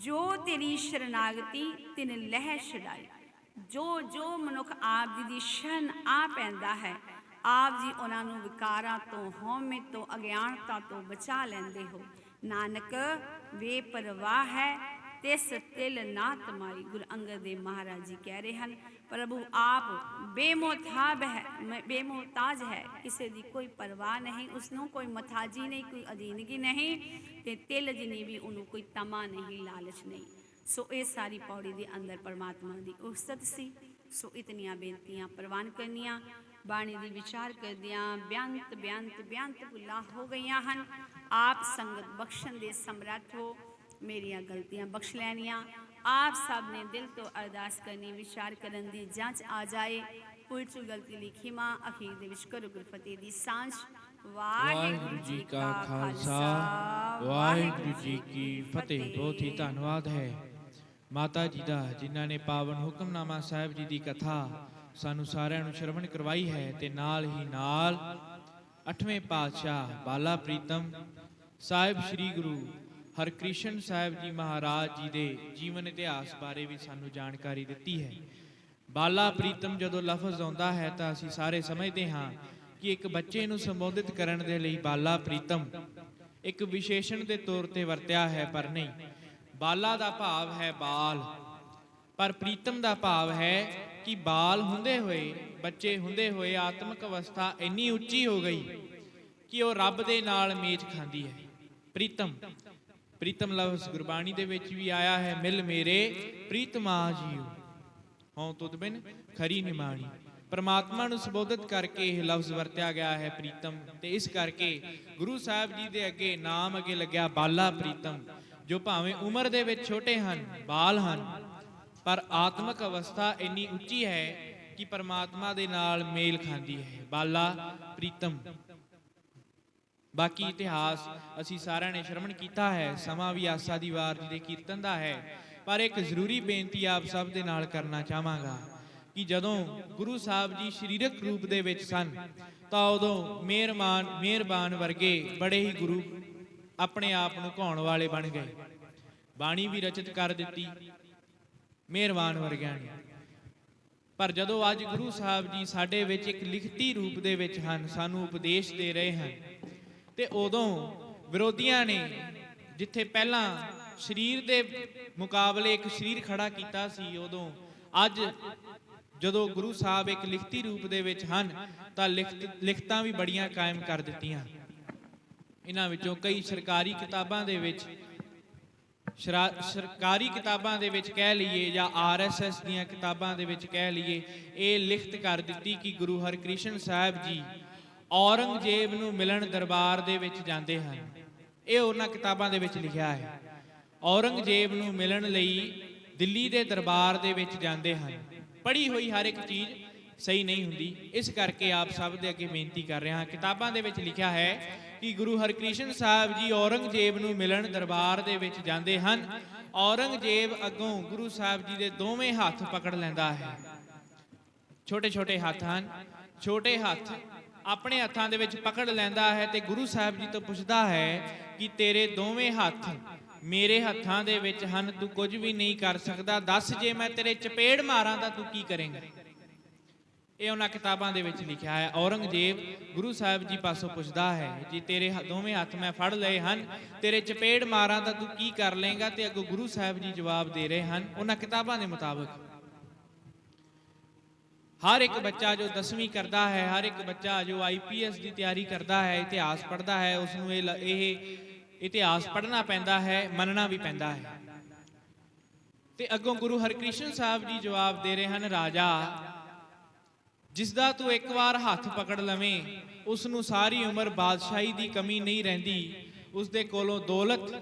जो तेरी शरणागति तिन लह छड़ाई। जो जो मनुख आप जी ਦੀ ਸ਼ਰਨ ਆ ਪੈਂਦਾ ਹੈ, ਆਪ ਜੀ ਉਹਨਾਂ ਨੂੰ ਵਿਕਾਰਾਂ ਤੋਂ, ਹਉਮੈ ਤੋਂ, ਅਗਿਆਨਤਾ ਤੋਂ ਬਚਾ ਲੈਂਦੇ ਹੋ। ਨਾਨਕ ਬੇਪਰਵਾਹ ਹੈ ਤਿਸ ਤਿਲ ਨਾ ਤਮਾਈ। ਗੁਰੂ ਅੰਗਦ ਦੇਵ ਮਹਾਰਾਜ ਜੀ ਕਹਿ ਰਹੇ ਹਨ, ਪ੍ਰਭੂ ਆਪ ਬੇਮੁਹਤਾਜ ਹੈ, ਬੇਮੁਹਤਾਜ ਹੈ, ਕਿਸੇ ਦੀ ਕੋਈ ਪਰਵਾਹ ਨਹੀਂ, ਉਸਨੂੰ ਕੋਈ ਮਥਾਜੀ ਨਹੀਂ, ਕੋਈ ਅਧੀਨਗੀ ਨਹੀਂ, ਤੇ ਤਿਲ ਜਿਨੀ ਵੀ ਉਹਨੂੰ ਕੋਈ ਤਮਾ ਨਹੀਂ, ਲਾਲਚ ਨਹੀਂ। सो ये सारी पौड़ी के अंदर परमात्मा की उस्तत सी। सो इतनियां बेनतियां प्रवान करनियां, बाणी की विचार करदियां बेअंत बेअंत बेअंत भुल्लां हो गईयां हन। आप संगत बख्शन दे समर्थ हो, मेरियां गलतियां बख्श लैनियां। आप सब ने दिल तो अरदास करनी, विचार करन दी जांच आ जाए। भुल चुक गलती लिखी मां अखीर दे विच करो गुर फतेह दी सांझ। वाहिगुरु जी का खालसा, वाहिगुरु जी की फतेह। बहुत ही धन्यवाद है माता जी का जिन्हों ने पावन हुक्मनामा साहिब जी की कथा सानू सारिਆਂ ਨੂੰ ਸ਼ਰਵਣ ਕਰਵਾਈ ਹੈ। ਤੇ ਨਾਲ ਹੀ ਨਾਲ 8ਵੇਂ ਪਾਤਸ਼ਾਹ ਬਾਲਾ ਪ੍ਰੀਤਮ ਸਾਹਿਬ ਸ੍ਰੀ ਗੁਰੂ ਹਰਕ੍ਰਿਸ਼ਨ ਸਾਹਿਬ ਜੀ ਮਹਾਰਾਜ ਜੀ ਦੇ ਜੀਵਨ ਇਤਿਹਾਸ ਬਾਰੇ ਵੀ ਸਾਨੂੰ ਜਾਣਕਾਰੀ ਦਿੱਤੀ ਹੈ। ਬਾਲਾ ਪ੍ਰੀਤਮ ਜਦੋਂ ਲਫ਼ਜ਼ ਆਉਂਦਾ ਹੈ ਤਾਂ ਅਸੀਂ ਸਾਰੇ ਸਮਝਦੇ ਹਾਂ ਕਿ ਇੱਕ ਬੱਚੇ ਨੂੰ ਸੰਬੋਧਿਤ ਕਰਨ ਦੇ ਲਈ ਬਾਲਾ ਪ੍ਰੀਤਮ ਇੱਕ ਵਿਸ਼ੇਸ਼ਣ ਦੇ ਤੌਰ ਤੇ ਵਰਤਿਆ ਹੈ, ਪਰ ਨਹੀਂ। ਬਾਲਾ ਦਾ ਭਾਵ ਹੈ ਬਾਲ, ਪਰ ਪ੍ਰੀਤਮ ਦਾ ਭਾਵ ਹੈ ਕਿ ਬਾਲ ਹੁੰਦੇ ਹੋਏ, ਬੱਚੇ ਹੁੰਦੇ ਹੋਏ ਆਤਮਿਕ ਅਵਸਥਾ ਇੰਨੀ ਉੱਚੀ ਹੋ ਗਈ ਕਿ ਉਹ ਰੱਬ ਦੇ ਨਾਲ ਮੇਚ ਖਾਂਦੀ ਹੈ। ਪ੍ਰੀਤਮ, ਪ੍ਰੀਤਮ ਲਫ਼ਜ਼ ਗੁਰਬਾਣੀ ਦੇ ਵਿੱਚ ਵੀ ਆਇਆ ਹੈ, ਮਿਲ ਮੇਰੇ ਪ੍ਰੀਤਮਾ ਜੀਓ ਹੋਂ ਤੁਧ ਬਿਨ ਖਰੀ ਨਿਮਾਣੀ। परमात्मा ਨੂੰ ਸੰਬੋਧਿਤ ਕਰਕੇ ਇਹ ਲਫ਼ਜ਼ ਵਰਤਿਆ ਗਿਆ ਹੈ ਪ੍ਰੀਤਮ। ਤੇ ਇਸ ਕਰਕੇ ਗੁਰੂ ਸਾਹਿਬ ਜੀ ਦੇ ਅੱਗੇ ਨਾਮ ਅੱਗੇ ਲੱਗਿਆ ਬਾਲਾ ਪ੍ਰੀਤਮ, ਜੋ ਭਾਵੇਂ ਉਮਰ ਦੇ ਵਿੱਚ ਛੋਟੇ ਹਨ, ਬਾਲ ਹਨ, ਪਰ ਆਤਮਿਕ ਅਵਸਥਾ ਇੰਨੀ ਉੱਚੀ ਹੈ ਕਿ ਪਰਮਾਤਮਾ ਦੇ ਨਾਲ ਮੇਲ ਖਾਂਦੀ ਹੈ। ਬਾਲਾ ਪ੍ਰੀਤਮ। ਬਾਕੀ ਇਤਿਹਾਸ ਅਸੀਂ ਸਾਰਿਆਂ ਨੇ ਸ਼ਰਵਣ ਕੀਤਾ ਹੈ। ਸਮਾਂ ਵੀ ਆਸਾ ਦੀ ਵਾਰ ਜੀ ਦੇ ਕੀਰਤਨ ਦਾ ਹੈ, ਪਰ ਇੱਕ ਜ਼ਰੂਰੀ ਬੇਨਤੀ ਆਪ ਸਭ ਦੇ ਨਾਲ ਕਰਨਾ ਚਾਹਾਂਗਾ ਕਿ ਜਦੋਂ ਗੁਰੂ ਸਾਹਿਬ ਜੀ ਸਰੀਰਕ ਰੂਪ ਦੇ ਵਿੱਚ ਸਨ ਤਾਂ ਉਦੋਂ ਮਿਹਰਬਾਨ ਵਰਗੇ ਬੜੇ ਹੀ ਗੁਰੂ ਆਪਣੇ ਆਪ ਨੂੰ ਘਾਉਣ ਵਾਲੇ ਬਣ ਗਏ। ਬਾਣੀ ਵੀ ਰਚਿਤ ਕਰ ਦਿੱਤੀ ਮਿਹਰਬਾਨ ਵਰਗਿਆਂ ਨੇ। ਪਰ ਜਦੋਂ ਅੱਜ ਗੁਰੂ ਸਾਹਿਬ ਜੀ ਸਾਡੇ ਵਿੱਚ ਇੱਕ ਲਿਖਤੀ ਰੂਪ ਦੇ ਵਿੱਚ ਹਨ, ਸਾਨੂੰ ਉਪਦੇਸ਼ ਦੇ ਰਹੇ ਹਨ, ਤੇ ਉਦੋਂ ਵਿਰੋਧੀਆਂ ਨੇ ਜਿੱਥੇ ਪਹਿਲਾਂ ਸਰੀਰ ਦੇ ਮੁਕਾਬਲੇ ਇੱਕ ਸਰੀਰ ਖੜਾ ਕੀਤਾ ਸੀ, ਉਦੋਂ ਅੱਜ ਜਦੋਂ ਗੁਰੂ ਸਾਹਿਬ ਇੱਕ ਲਿਖਤੀ ਰੂਪ ਦੇ ਵਿੱਚ ਹਨ ਤਾਂ ਲਿਖਤਾਂ ਵੀ ਬੜੀਆਂ ਕਾਇਮ ਕਰ ਦਿੱਤੀਆਂ। ਇਹਨਾਂ ਵਿੱਚੋਂ ਕਈ ਸਰਕਾਰੀ ਕਿਤਾਬਾਂ ਦੇ ਵਿੱਚ ਕਹਿ ਲਈਏ ਜਾਂ RSS ਦੀਆਂ ਕਿਤਾਬਾਂ ਦੇ ਵਿੱਚ ਕਹਿ ਲਈਏ, ਇਹ ਲਿਖਤ ਕਰ ਦਿੱਤੀ ਕਿ ਗੁਰੂ ਹਰਕ੍ਰਿਸ਼ਨ ਸਾਹਿਬ ਜੀ ਔਰੰਗਜ਼ੇਬ ਨੂੰ ਮਿਲਣ ਦਰਬਾਰ ਦੇ ਵਿੱਚ ਜਾਂਦੇ ਹਨ। ਇਹ ਉਹਨਾਂ ਕਿਤਾਬਾਂ ਦੇ ਵਿੱਚ ਲਿਖਿਆ ਹੈ। ਔਰੰਗਜ਼ੇਬ ਨੂੰ ਮਿਲਣ ਲਈ ਦਿੱਲੀ ਦੇ ਦਰਬਾਰ ਦੇ ਵਿੱਚ ਜਾਂਦੇ ਹਨ। ਪੜ੍ਹੀ ਹੋਈ ਹਰ ਇੱਕ ਚੀਜ਼ ਸਹੀ ਨਹੀਂ ਹੁੰਦੀ, ਇਸ ਕਰਕੇ ਆਪ ਸਭ ਦੇ ਅੱਗੇ ਬੇਨਤੀ ਕਰ ਰਿਹਾ ਹਾਂ। ਕਿਤਾਬਾਂ ਦੇ ਵਿੱਚ ਲਿਖਿਆ ਹੈ ਕਿ ਗੁਰੂ ਹਰਕ੍ਰਿਸ਼ਨ ਸਾਹਿਬ ਜੀ ਔਰੰਗਜ਼ੇਬ ਨੂੰ ਮਿਲਣ ਦਰਬਾਰ ਦੇ ਵਿੱਚ ਜਾਂਦੇ ਹਨ। ਔਰੰਗਜ਼ੇਬ ਅੱਗੋਂ ਗੁਰੂ ਸਾਹਿਬ ਜੀ ਦੇ ਦੋਵੇਂ ਹੱਥ ਪਕੜ ਲੈਂਦਾ ਹੈ। ਛੋਟੇ ਛੋਟੇ ਹੱਥ ਹਨ, ਛੋਟੇ ਹੱਥ ਆਪਣੇ ਹੱਥਾਂ ਦੇ ਵਿੱਚ ਪਕੜ ਲੈਂਦਾ ਹੈ ਤੇ ਗੁਰੂ ਸਾਹਿਬ ਜੀ ਤੋਂ ਪੁੱਛਦਾ ਹੈ ਕਿ ਤੇਰੇ ਦੋਵੇਂ ਹੱਥ ਮੇਰੇ ਹੱਥਾਂ ਦੇ ਵਿੱਚ ਹਨ, ਤੂੰ ਕੁਝ ਵੀ ਨਹੀਂ ਕਰ ਸਕਦਾ, ਦੱਸ ਜੇ ਮੈਂ ਤੇਰੇ ਚਪੇੜ ਮਾਰਾਂ ਤਾਂ ਤੂੰ ਕੀ ਕਰੇਂਗਾ। ਇਹ ਉਹਨਾਂ ਕਿਤਾਬਾਂ ਦੇ ਵਿੱਚ ਲਿਖਿਆ ਹੈ। ਔਰੰਗਜ਼ੇਬ ਗੁਰੂ ਸਾਹਿਬ ਜੀ ਪਾਸੋਂ ਪੁੱਛਦਾ ਹੈ, ਜੇ ਤੇਰੇ ਦੋਵੇਂ ਹੱਥ ਮੈਂ ਫੜ ਲਏ ਹਨ, ਤੇਰੇ ਚਪੇੜ ਮਾਰਾਂ ਤਾਂ ਤੂੰ ਕੀ ਕਰ ਲਏਂਗਾ। ਤੇ ਅੱਗੋਂ ਗੁਰੂ ਸਾਹਿਬ ਜੀ ਜਵਾਬ ਦੇ ਰਹੇ ਹਨ ਉਹਨਾਂ ਕਿਤਾਬਾਂ ਦੇ ਮੁਤਾਬਕ। ਹਰ ਇੱਕ ਬੱਚਾ ਜੋ 10ਵੀਂ ਕਰਦਾ ਹੈ, ਹਰ ਇੱਕ ਬੱਚਾ ਜੋ IPS ਦੀ ਤਿਆਰੀ ਕਰਦਾ ਹੈ, ਇਤਿਹਾਸ ਪੜ੍ਹਦਾ ਹੈ, ਉਸਨੂੰ ਇਹ ਇਤਿਹਾਸ ਪੜ੍ਹਨਾ ਪੈਂਦਾ ਹੈ, ਮੰਨਣਾ ਵੀ ਪੈਂਦਾ ਹੈ। ਤੇ ਅੱਗੋਂ ਗੁਰੂ ਹਰਕ੍ਰਿਸ਼ਨ ਸਾਹਿਬ ਜੀ ਜਵਾਬ ਦੇ ਰਹੇ ਹਨ, ਰਾਜਾ ਜਿਸ ਦਾ ਤੂੰ ਇੱਕ ਵਾਰ ਹੱਥ ਪਕੜ ਲਵੇਂ ਉਸ ਨੂੰ ਸਾਰੀ ਉਮਰ ਬਾਦਸ਼ਾਹੀ ਦੀ ਕਮੀ ਨਹੀਂ ਰਹਿੰਦੀ। ਉਸ ਦੇ ਕੋਲੋਂ ਦੌਲਤ,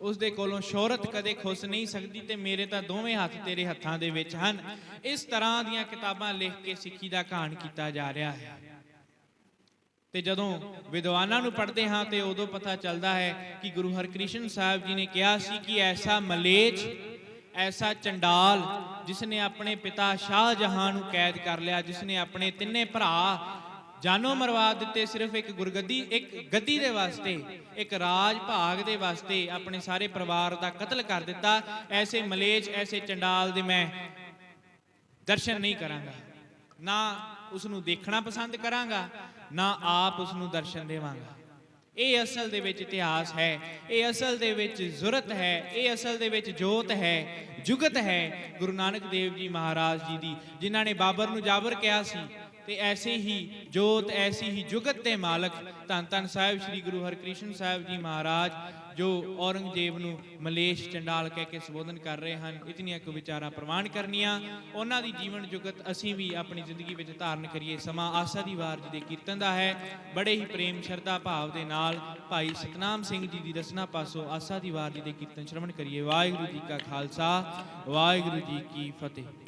ਉਸ ਦੇ ਕੋਲੋਂ ਸ਼ੋਹਰਤ ਕਦੇ ਖੁੱਸ ਨਹੀਂ ਸਕਦੀ ਤੇ ਮੇਰੇ ਤਾਂ ਦੋਵੇਂ ਹੱਥ ਤੇਰੇ ਹੱਥਾਂ ਦੇ ਵਿੱਚ ਹਨ। ਇਸ ਤਰ੍ਹਾਂ ਦੀਆਂ ਕਿਤਾਬਾਂ ਲਿਖ ਕੇ ਸਿੱਖੀ ਦਾ ਘਾਣ ਕੀਤਾ ਜਾ ਰਿਹਾ ਹੈ। ਤੇ ਜਦੋਂ ਵਿਦਵਾਨਾਂ ਨੂੰ ਪੜ੍ਹਦੇ ਹਾਂ ਤੇ ਉਦੋਂ ਪਤਾ ਚੱਲਦਾ ਹੈ ਕਿ ਗੁਰੂ ਹਰਕ੍ਰਿਸ਼ਨ ਸਾਹਿਬ ਜੀ ਨੇ ਕਿਹਾ ਸੀ ਕਿ ਐਸਾ ਮਲੇਛ, ਐਸਾ ਚੰਡਾਲ ਜਿਸ ਨੇ ਆਪਣੇ ਪਿਤਾ ਸ਼ਾਹਜਹਾਂ ਨੂੰ ਕੈਦ ਕਰ ਲਿਆ, ਜਿਸ ਨੇ ਆਪਣੇ ਤਿੰਨੇ ਭਰਾ ਜਾਨੋਂ ਮਰਵਾ ਦਿੱਤੇ ਸਿਰਫ ਇੱਕ ਗੁਰਗੱਦੀ, ਇੱਕ ਗੱਦੀ ਦੇ ਵਾਸਤੇ, ਇੱਕ ਰਾਜ ਭਾਗ ਦੇ ਵਾਸਤੇ ਆਪਣੇ ਸਾਰੇ ਪਰਿਵਾਰ ਦਾ ਕਤਲ ਕਰ ਦਿੱਤਾ। ਐਸੇ ਮਲੇਛ, ਐਸੇ ਚੰਡਾਲ ਦੇ ਮੈਂ ਦਰਸ਼ਨ ਨਹੀਂ ਕਰਾਂਗਾ, ਨਾ ਉਸ ਨੂੰ ਦੇਖਣਾ ਪਸੰਦ ਕਰਾਂਗਾ, ਨਾ ਆਪ ਉਸ ਨੂੰ ਦਰਸ਼ਨ ਦੇਵਾਂਗਾ। ਇਹ ਅਸਲ ਦੇ ਵਿੱਚ ਇਤਿਹਾਸ ਹੈ, ਇਹ ਅਸਲ ਦੇ ਵਿੱਚ ਜ਼ੁਰਤ ਹੈ, ਇਹ ਅਸਲ ਦੇ ਵਿੱਚ ਜੋਤ ਹੈ, ਜੁਗਤ ਹੈ ਗੁਰੂ ਨਾਨਕ ਦੇਵ ਜੀ ਮਹਾਰਾਜ ਜੀ ਦੀ, ਜਿਨ੍ਹਾਂ ਨੇ ਬਾਬਰ ਨੂੰ ਜਾਬਰ ਕਿਹਾ ਸੀ। ਤੇ ਐਸੇ ਹੀ ਜੋਤ, ਐਸੀ ਹੀ ਜੁਗਤ ਦੇ ਮਾਲਕ ਧੰਨ ਧੰਨ ਸਾਹਿਬ ਸ੍ਰੀ ਗੁਰੂ ਹਰਕ੍ਰਿਸ਼ਨ ਸਾਹਿਬ ਜੀ ਮਹਾਰਾਜ, ਜੋ ਔਰੰਗਜ਼ੇਬ ਨੂੰ ਮਲੇਛ ਚੰਡਾਲ ਕਹਿ ਕੇ ਸੰਬੋਧਨ ਕਰ ਰਹੇ ਹਨ। ਇਤਨੀਆਂ ਕੁ ਵਿਚਾਰਾਂ ਪ੍ਰਵਾਨ ਕਰਨੀਆਂ, ਉਹਨਾਂ ਦੀ ਜੀਵਨ ਜੁਗਤ ਅਸੀਂ ਵੀ ਆਪਣੀ ਜ਼ਿੰਦਗੀ ਵਿੱਚ ਧਾਰਨ ਕਰੀਏ। ਸਮਾਂ ਆਸਾ ਦੀ ਵਾਰ ਜੀ ਦੇ ਕੀਰਤਨ ਦਾ ਹੈ। ਬੜੇ ਹੀ ਪ੍ਰੇਮ ਸ਼ਰਧਾ ਭਾਵ ਦੇ ਨਾਲ ਭਾਈ ਸਤਨਾਮ ਸਿੰਘ ਜੀ ਦੀ ਰਚਨਾ ਪਾਸੋਂ ਆਸਾ ਦੀ ਵਾਰ ਜੀ ਦੇ ਕੀਰਤਨ ਸ਼ਰਵਣ ਕਰੀਏ। ਵਾਹਿਗੁਰੂ ਜੀ ਕਾ ਖਾਲਸਾ, ਵਾਹਿਗੁਰੂ ਜੀ ਕੀ ਫਤਿਹ।